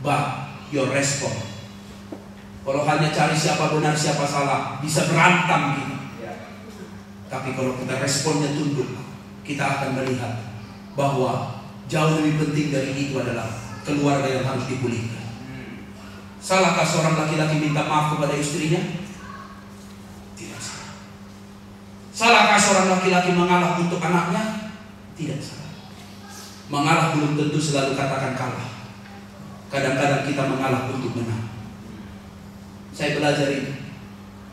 but your response. Kalau hanya cari siapa benar siapa salah, bisa berantem gitu. Tapi kalau kita responnya tunduk, kita akan melihat bahwa jauh lebih penting dari itu adalah keluarga yang harus dipulihkan. Salahkah seorang laki-laki minta maaf kepada istrinya? Tidak salah. Salahkah seorang laki-laki mengalah untuk anaknya? Tidak salah. Mengalah belum tentu selalu katakan kalah. Kadang-kadang kita mengalah untuk menang. Saya belajar itu.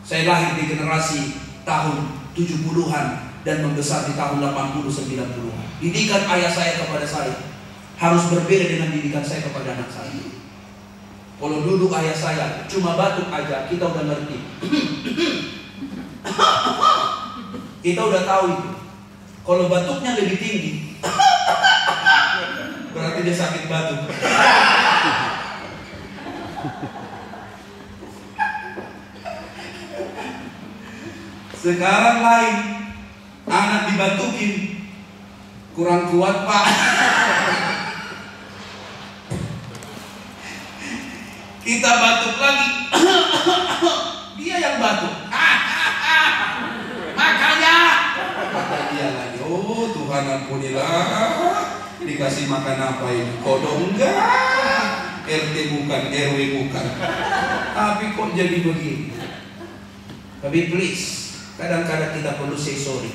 Saya lahir di generasi tahun 70-an dan membesar di tahun 80-90-an. Didikan ayah saya kepada saya harus berbeda dengan didikan saya kepada anak saya. Kalau dulu ayah saya cuma batuk aja, kita udah ngerti. Kita udah tahu itu. Kalau batuknya lebih tinggi, berarti dia sakit batuk. Sekarang lain, anak dibatukin, kurang kuat Pak. Kita batuk lagi, dia yang batuk. Makanya kata dia lagi, oh Tuhan ampunilah, dikasih makan apa ini? Kodok enggak, RT bukan, RW bukan, tapi kok jadi begini? Tapi please, kadang-kadang kita perlu say sorry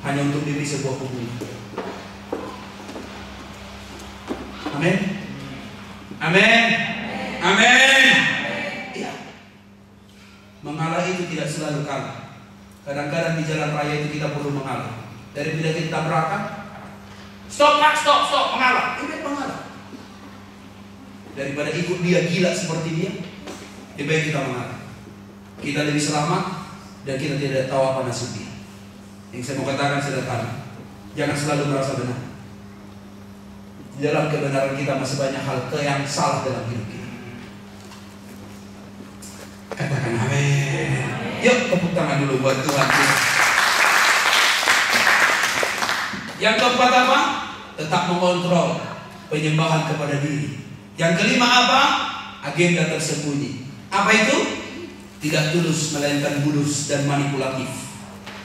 hanya untuk diri sebuah hubungan. Amin, amin, amin. Ya. Mengalah itu tidak selalu kalah. Kadang-kadang di jalan raya itu kita perlu mengalah. Daripada kita tabrakan, stop Pak, stop, mengalah. Ini mengalah. Daripada ikut dia gila seperti dia, lebih baik kita mengalah. Kita lebih selamat dan kita tidak tahu apa nasibnya. Yang saya mau katakan sederhana, jangan selalu merasa benar. Di dalam kebenaran kita masih banyak hal yang salah dalam hidup kita. Katakan amin. Yuk tepuk tangan dulu buat Tuhan. Yang keempat apa? Tetap mengontrol penyembahan kepada diri. Yang kelima apa? Agenda tersembunyi. Apa itu? Tidak tulus melainkan bulus dan manipulatif.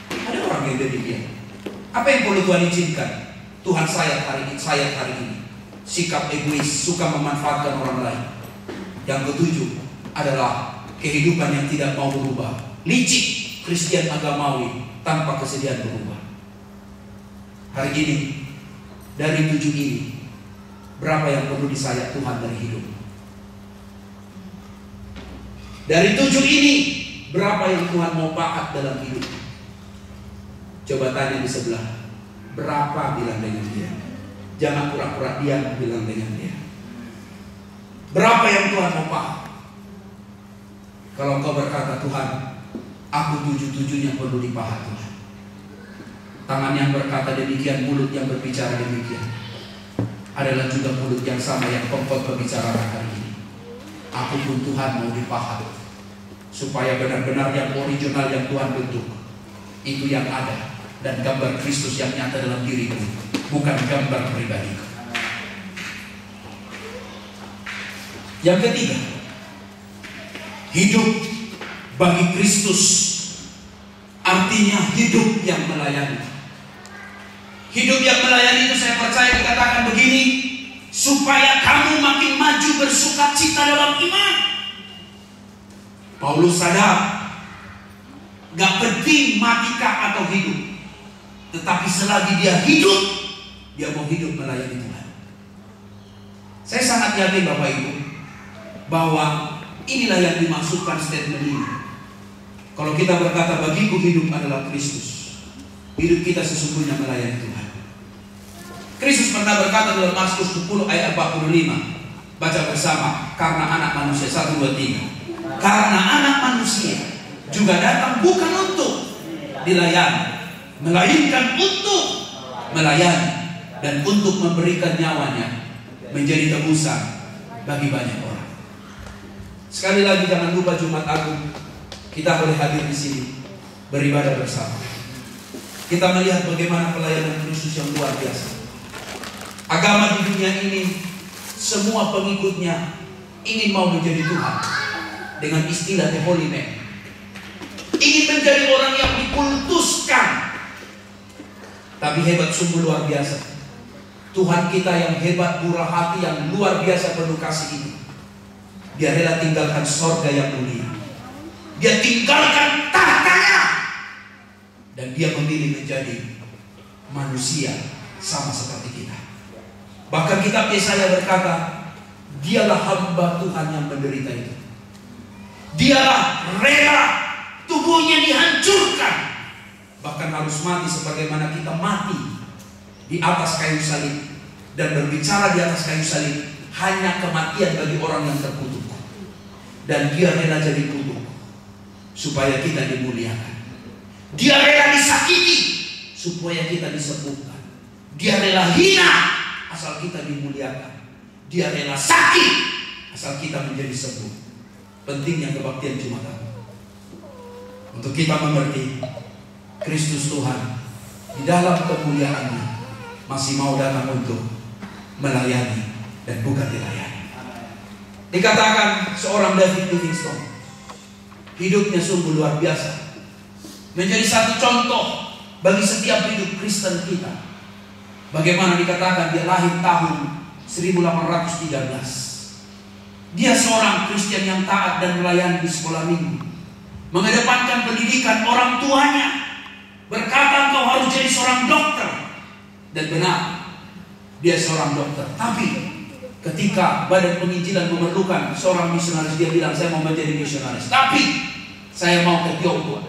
Ada orang yang demikian. Apa yang perlu Tuhan izinkan? Tuhan sayat hari ini. Sikap egois, suka memanfaatkan orang lain. Yang ketujuh adalah kehidupan yang tidak mau berubah. Licik Kristen agamawi tanpa kesediaan berubah. Hari ini dari 7 ini, berapa yang perlu disayat Tuhan dari hidup? Dari 7 ini, berapa yang Tuhan mau pakat dalam hidup? Coba tanya di sebelah, berapa bilang dengan dia? Jangan pura-pura diam, bilang dengan dia. Berapa yang Tuhan mau pakat? Kalau engkau berkata, Tuhan, aku 7-7-nya perlu dipahat Tuhan. Tangan yang berkata demikian, mulut yang berbicara demikian, adalah juga mulut yang sama yang pokok berbicara hari ini. Aku pun Tuhan mau dipahat, supaya benar-benar yang original yang Tuhan bentuk itu yang ada, dan gambar Kristus yang nyata dalam diriku, bukan gambar pribadiku. Yang ketiga, hidup bagi Kristus artinya hidup yang melayani. Hidup yang melayani itu saya percaya dikatakan begini, supaya kamu makin maju bersukacita dalam iman. Paulus sadar, gak penting matikah atau hidup, tetapi selagi dia hidup, dia mau hidup melayani Tuhan. Saya sangat yakin Bapak Ibu, bahwa inilah yang dimaksudkan statement ini. Kalau kita berkata bagiku hidup adalah Kristus, hidup kita sesungguhnya melayani Tuhan. Kristus pernah berkata dalam Mazmur 10 ayat 45, baca bersama, karena anak manusia, 1, 2, 3. Karena anak manusia juga datang bukan untuk dilayani, melainkan untuk melayani dan untuk memberikan nyawanya menjadi tebusan bagi banyak orang. Sekali lagi jangan lupa Jumat Agung kita boleh hadir di sini beribadah bersama. Kita melihat bagaimana pelayanan Kristus yang luar biasa. Agama di dunia ini semua pengikutnya ingin mau menjadi Tuhan dengan istilah the holy man. Ingin menjadi orang yang dikultuskan. Tapi hebat sungguh luar biasa. Tuhan kita yang hebat, murah hati, yang luar biasa penuh kasih ini, dia rela tinggalkan sorga yang mulia. Dia tinggalkan tahtanya dan dia memilih menjadi manusia sama seperti kita. Bahkan kitab Yesaya berkata, dialah hamba Tuhan yang menderita itu. Dialah rela tubuhnya dihancurkan, bahkan harus mati sebagaimana kita mati di atas kayu salib. Dan berbicara di atas kayu salib hanya kematian bagi orang yang terkutuk. Dan dia rela jadi kutuk supaya kita dimuliakan. Dia rela disakiti supaya kita disembuhkan. Dia rela hina asal kita dimuliakan. Dia rela sakit asal kita menjadi sembuh. Pentingnya kebaktian Jumat Agung, untuk kita mengerti Kristus Tuhan di dalam kemuliaannya masih mau datang untuk melayani dan bukan dilayani. Dikatakan seorang David Livingstone, hidupnya sungguh luar biasa, menjadi satu contoh bagi setiap hidup Kristen kita. Bagaimana dikatakan dia lahir tahun 1813. Dia seorang Kristen yang taat dan melayani di sekolah minggu, mengedepankan pendidikan orang tuanya, berkata engkau harus jadi seorang dokter. Dan benar, dia seorang dokter. Tapi ketika Badan Penginjilan memerlukan seorang misionaris, dia bilang saya mau menjadi misionaris, tapi saya mau ke Tiongkok.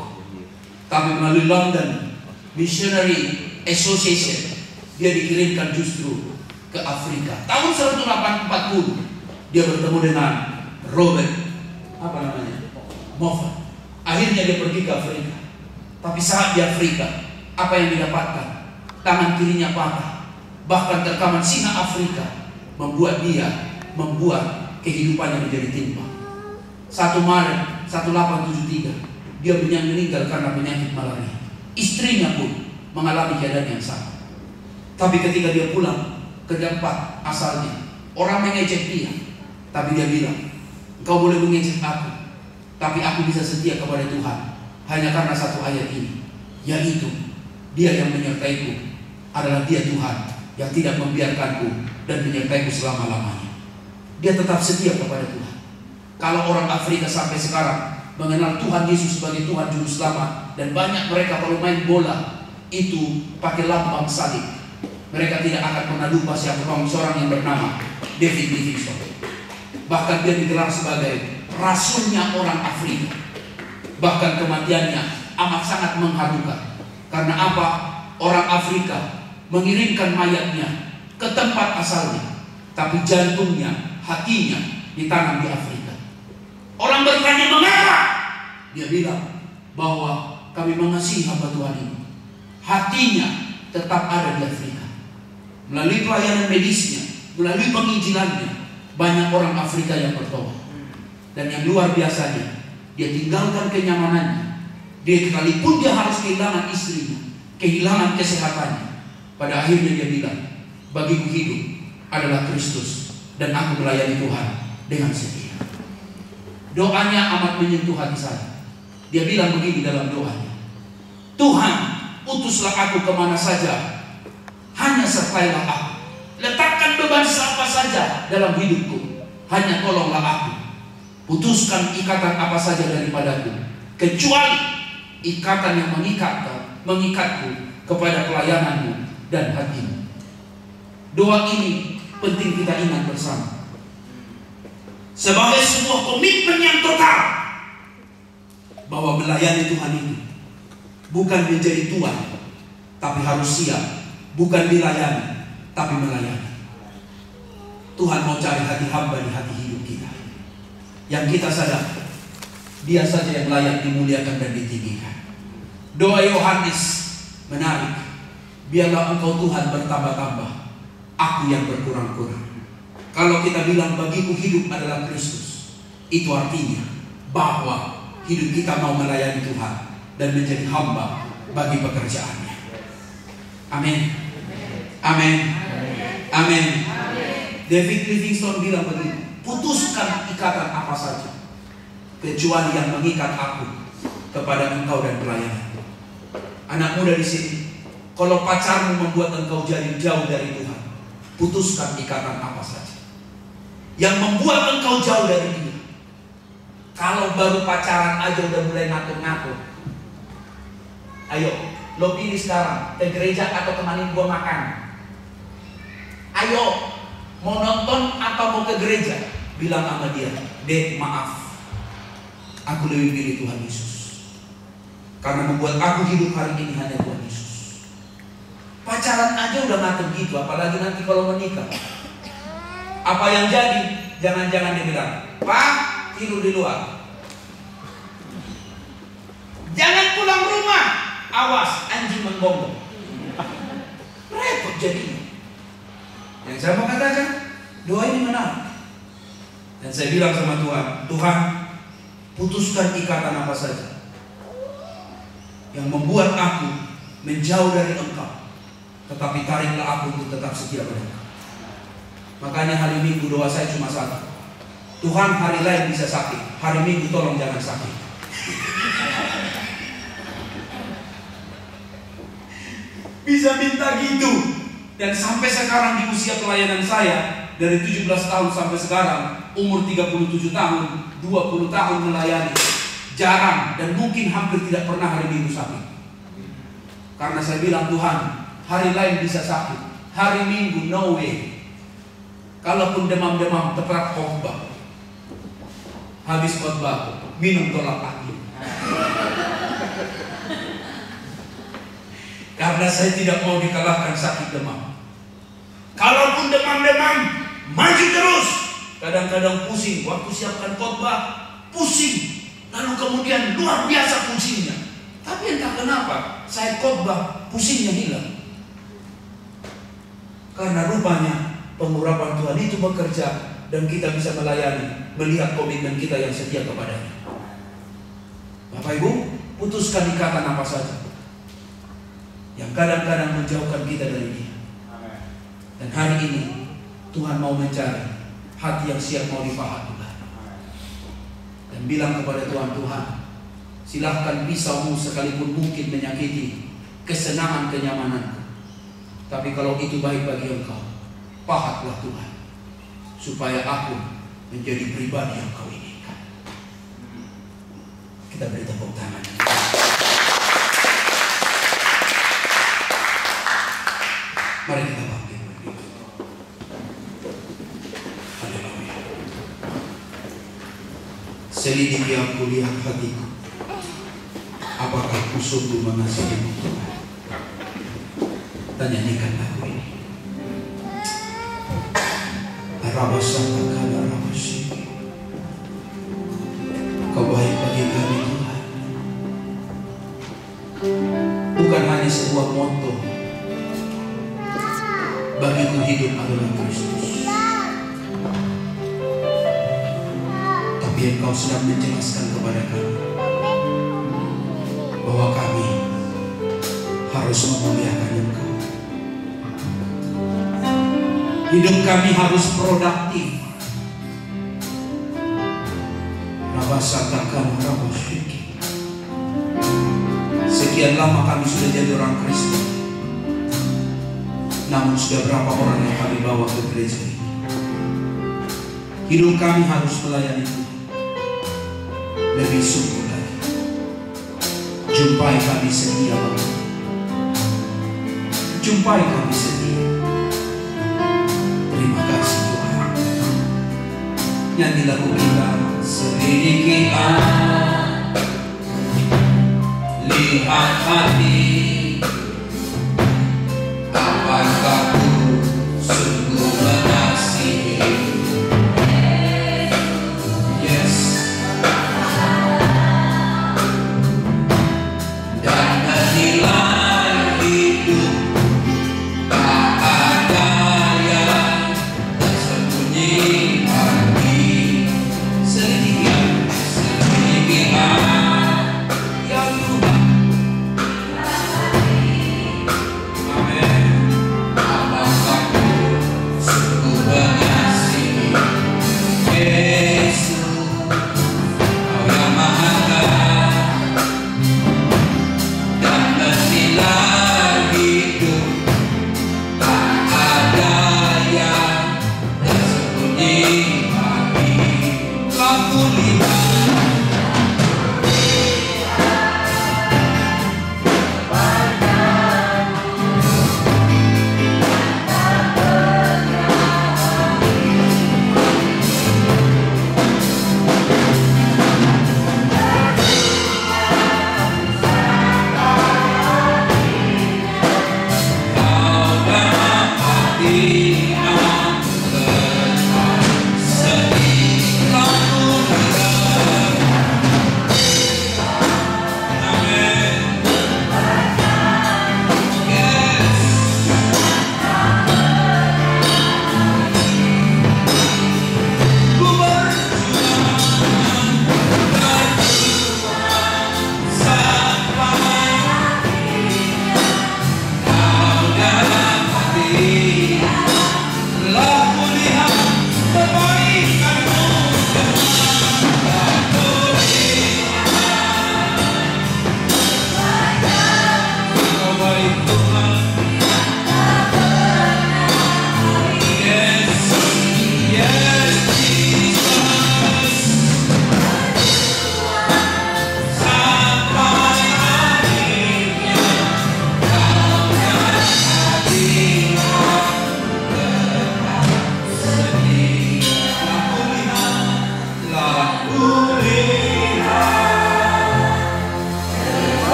Tapi melalui London Missionary Association dia dikirimkan justru ke Afrika. Tahun 1840 dia bertemu dengan Robert Moffat. Akhirnya dia pergi ke Afrika. Tapi saat di Afrika, apa yang didapatkan? Tangan kirinya patah. Bahkan rekaman singa Afrika membuat kehidupannya menjadi timpang. 1 Maret 1873 dia meninggal karena penyakit malaria. Istrinya pun mengalami keadaan yang sama. Tapi ketika dia pulang ke tempat asalnya, orang mengejek dia, tapi dia bilang, engkau boleh mengejek aku, tapi aku bisa setia kepada Tuhan hanya karena satu ayat ini, yaitu dia yang menyertaiku adalah dia Tuhan yang tidak membiarkanku dan menyertaiku selama-lamanya. Dia tetap setia kepada Tuhan. Kalau orang Afrika sampai sekarang mengenal Tuhan Yesus sebagai Tuhan Juru Selamat, dan banyak mereka kalau main bola itu pakai lambang salib, mereka tidak akan pernah lupa siapa seorang yang bernama David Livingstone. Bahkan dia digelar sebagai rasulnya orang Afrika. Bahkan kematiannya amat sangat mengharukan. Karena apa? Orang Afrika mengirimkan mayatnya ke tempat asalnya, tapi jantungnya, hatinya ditanam di Afrika. Orang bertanya mengapa? Dia bilang bahwa kami mengasihi hamba Tuhan ini. Hatinya tetap ada di Afrika. Melalui pelayanan medisnya, melalui penginjilannya, banyak orang Afrika yang bertobat. Dan yang luar biasanya, dia tinggalkan kenyamanannya. Dia sekalipun dia harus kehilangan istrinya, kehilangan kesehatannya. Pada akhirnya dia bilang, bagiku hidup adalah Kristus, dan aku melayani Tuhan dengan setia. Doanya amat menyentuh hati saya. Dia bilang begini dalam doanya, Tuhan, utuslah aku kemana saja, hanya sertailah aku. Letakkan beban apa saja dalam hidupku, hanya tolonglah aku. Putuskan ikatan apa saja daripadaku, kecuali ikatan yang mengikatku kepada pelayananmu dan hatimu. Doa ini penting kita ingat bersama sebagai sebuah komitmen yang total, bahwa melayani Tuhan itu bukan menjadi tuan, tapi harus siap, bukan dilayani, tapi melayani. Tuhan mau cari hati hamba di hati hidup kita, yang kita sadar Dia saja yang layak dimuliakan dan ditinggikan. Doa Yohanes menarik, biarlah engkau Tuhan bertambah-tambah, aku yang berkurang-kurang. Kalau kita bilang bagiku hidup adalah Kristus, itu artinya bahwa hidup kita mau melayani Tuhan dan menjadi hamba bagi pekerjaannya. Amin. Amin. Amin. David Livingstone bilang begini, putuskan ikatan apa saja, kecuali yang mengikat aku kepada engkau dan pelayanan. Anak muda di sini, kalau pacarmu membuat engkau jadi jauh dari Tuhan, putuskan ikatan apa saja yang membuat engkau jauh dari Dia. Kalau baru pacaran aja udah mulai ngatur-ngatur, ayo lo pilih sekarang, ke gereja atau temenin gua makan. Ayo, mau nonton atau mau ke gereja? Bilang sama dia, Dek maaf, aku lebih pilih Tuhan Yesus, karena membuat aku hidup hari ini hanya Tuhan Yesus. Pacaran aja udah ngatur gitu, apalagi nanti kalau menikah. Apa yang jadi? Jangan-jangan dia bilang, Pak, tidur di luar, jangan pulang rumah, awas anjing menggonggong. Repot jadinya. Yang saya mau katakan, doa ini menarik. Dan saya bilang sama Tuhan, Tuhan, putuskan ikatan apa saja yang membuat aku menjauh dari Engkau, tetapi tariklah aku untuk tetap setia pada Engkau. Makanya hari Minggu doa saya cuma satu. Tuhan, hari lain bisa sakit, hari Minggu tolong jangan sakit. Bisa minta gitu. Dan sampai sekarang di usia pelayanan saya, dari 17 tahun sampai sekarang, umur 37 tahun, 20 tahun melayani, jarang dan mungkin hampir tidak pernah hari Minggu sakit. Karena saya bilang, Tuhan, hari lain bisa sakit, hari Minggu no way. Kalaupun demam-demam, tepat khotbah. Habis khotbah, minum tolak angin. Karena saya tidak mau dikalahkan sakit demam. Kalaupun demam-demam, maju terus. Kadang-kadang pusing, waktu siapkan khotbah, pusing. Lalu kemudian luar biasa pusingnya. Tapi entah kenapa, saya khotbah, pusingnya hilang. Karena rupanya pengurapan Tuhan itu bekerja dan kita bisa melayani, melihat komitmen kita yang setia kepadanya. Bapak Ibu, putuskan ikatan apa saja yang kadang-kadang menjauhkan kita dari Dia. Dan hari ini Tuhan mau mencari hati yang siap mau dipahat Tuhan. Dan bilang kepada Tuhan, Tuhan, silahkan pisaumu sekalipun mungkin menyakiti kesenangan kenyamananku. Tapi kalau itu baik bagi Engkau, pahatlah Tuhan, supaya aku menjadi pribadi yang Kau inginkan. Kita beri tepuk tangan. Mari kita bangkit berdiri. Haleluya. Selidiki aku, lihat hatiku. Apakah ku sungguh mengasihimu Tuhan? Dan nyanyikan lagu ini. Arabasangka arabasiki. Kau baik bagi kami Tuhan. Bukan hanya sebuah moto, bagiku hidup adalah Kristus. Tapi Engkau sedang menjelaskan kepada kami bahwa kami harus memuliakan Engkau. Hidup kami harus produktif. Sekian lama kami sudah jadi orang Kristen, namun sudah berapa orang yang kami bawa ke gereja ini? Hidup kami harus melayani Tuhan lebih sungguh lagi. Jumpai kami setia Bapa. Jumpai kami setia. Terima kasih Tuhan. Nyanyi lagu kita. Selidiki lihat hati, apakah ku sungguh mengasihi? Yes. Dan menilai hidup tak ada yang tersembunyi hati. Selidiki yang Tuhan.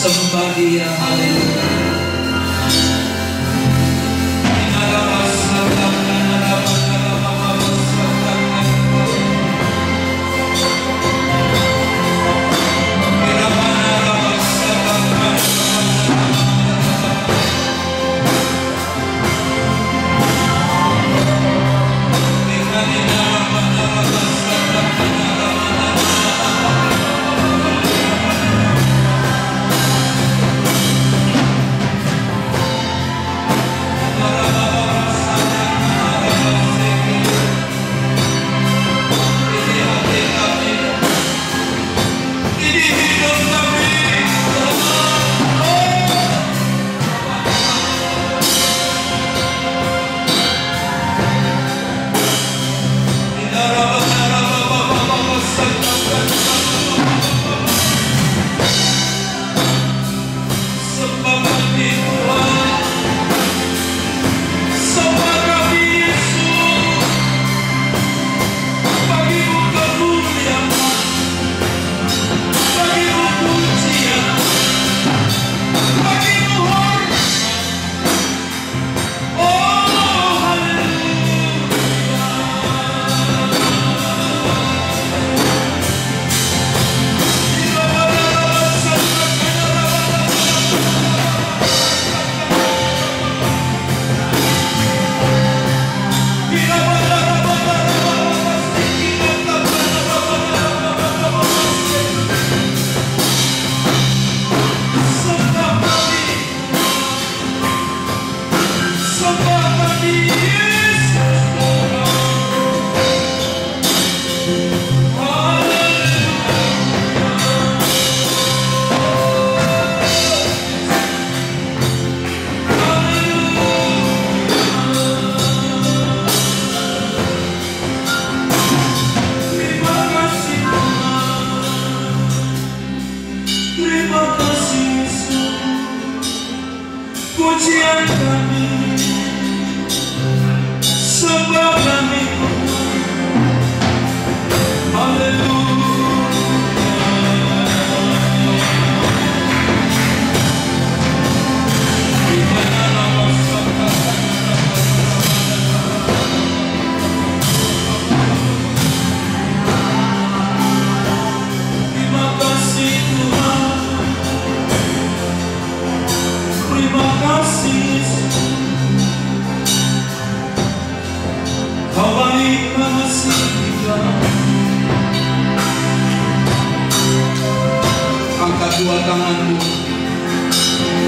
sembah Dia, haleluya. Pujian kami, sembah kami, haleluya. Terima kasih Tuhan, terima kasih. Kau baik kasih kita. Angkat dua tanganmu,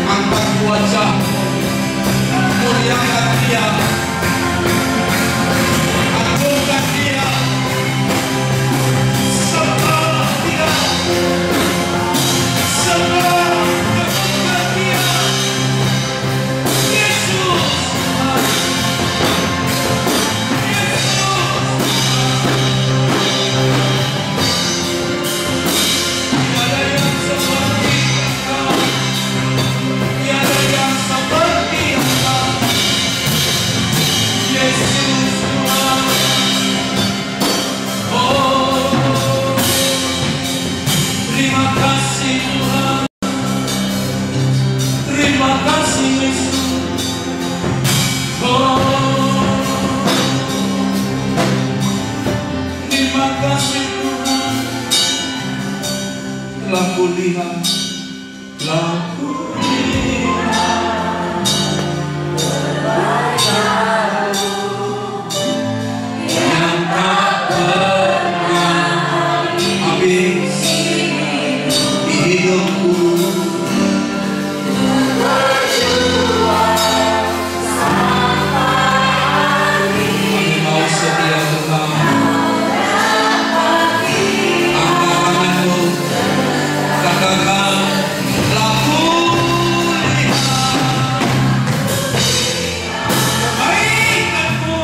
angkat wajahmu, muliakan Dia, agungkan Dia, sembah Dia, sembah agungkan Dia. Yesus, tiada yang seperti Engkau, tiada yang seperti Engkau. Yesus Tuhan, oh terima kasih Tuhan, terima kasih Yesus, oh terima kasih Tuhan. Telah kulihat, telah kulihat yang tak pernah habis di hidupku. Kami mau setia Tuhan. Angkat tanganmu, katakan, telah kulihat kebaikan-Mu.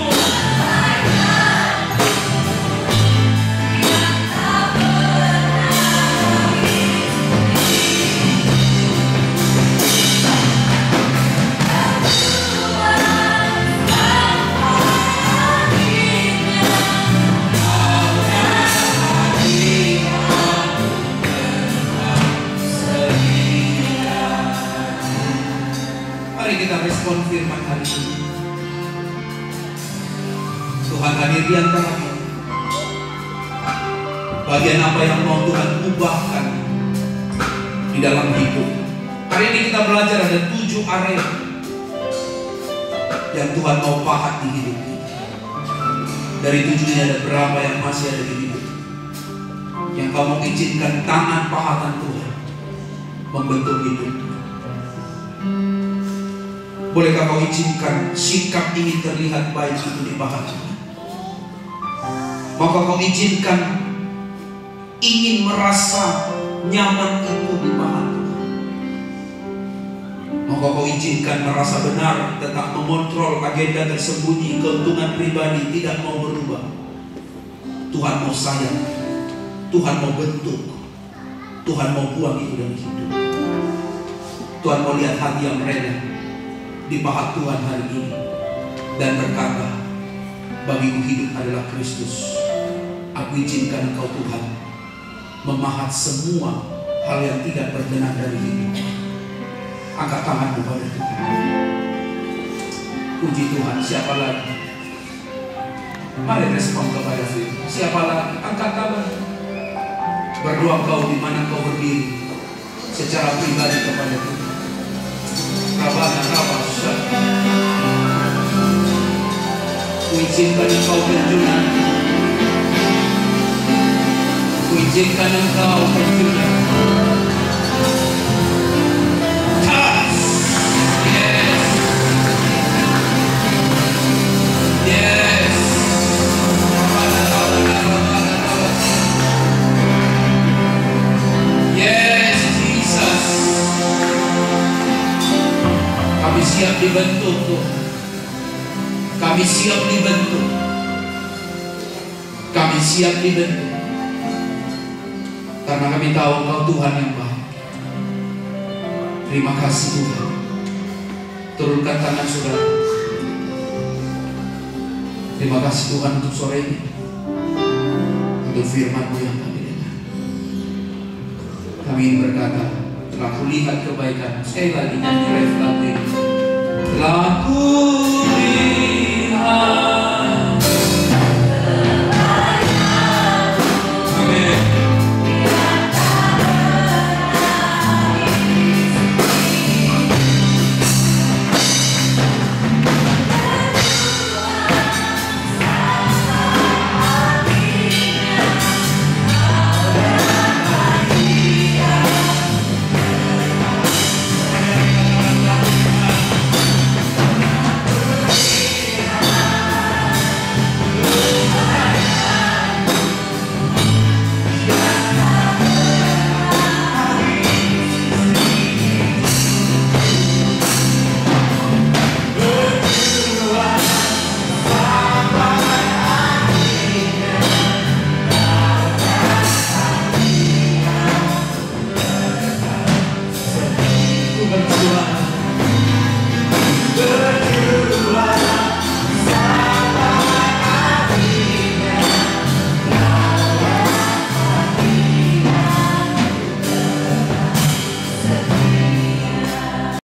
merespon firman hari ini. Tuhan hadir di antara kita. Bagian apa yang mau Tuhan ubahkan di dalam hidup. Hari ini kita belajar ada 7 area yang Tuhan mau pahat di hidup kita. Dari 7 ini ada berapa yang masih ada di hidup, yang kamu izinkan tangan pahatan Tuhan membentuk hidup. Bolehkah kau izinkan sikap ingin terlihat baik itu dipahat Tuhan? Maka kau izinkan ingin merasa nyaman itu dipahat Tuhan. Maka kau izinkan merasa benar, tetap mengontrol agenda tersembunyi, keuntungan pribadi tidak mau berubah. Tuhan mau sayang, Tuhan mau bentuk, Tuhan mau buang itu dari hidup. Tuhan mau lihat hati yang rela dipahat Tuhan hari ini dan berkata, bagiku hidup adalah Kristus. Aku izinkan Engkau Tuhan memahat semua hal yang tidak berkenan dari hidup. Angkat tanganmu pada Tuhan. Puji Tuhan. Siapa lagi? Mari respon kepada firman. Siapa lagi? Angkat tangan. Berdoa kau di mana kau berdiri secara pribadi kepada Tuhan. Kuizinkan engkau berjuang. Kuizinkan engkau berjuang. Yes. Yes, Jesus. Kami siap dibentuk Tuhan. Kami siap dibentuk. Kami siap dibentuk. Karena kami tahu Engkau Tuhan yang baik. Terima kasih Tuhan. Turunkan tangan saudara. Terima kasih Tuhan untuk sore ini, untuk firman-Mu yang kami dengar. Kami ingin berkata, telah kulihat kebaikan. Sekali lagi nyanyi ref lagu ini. Telah kulihat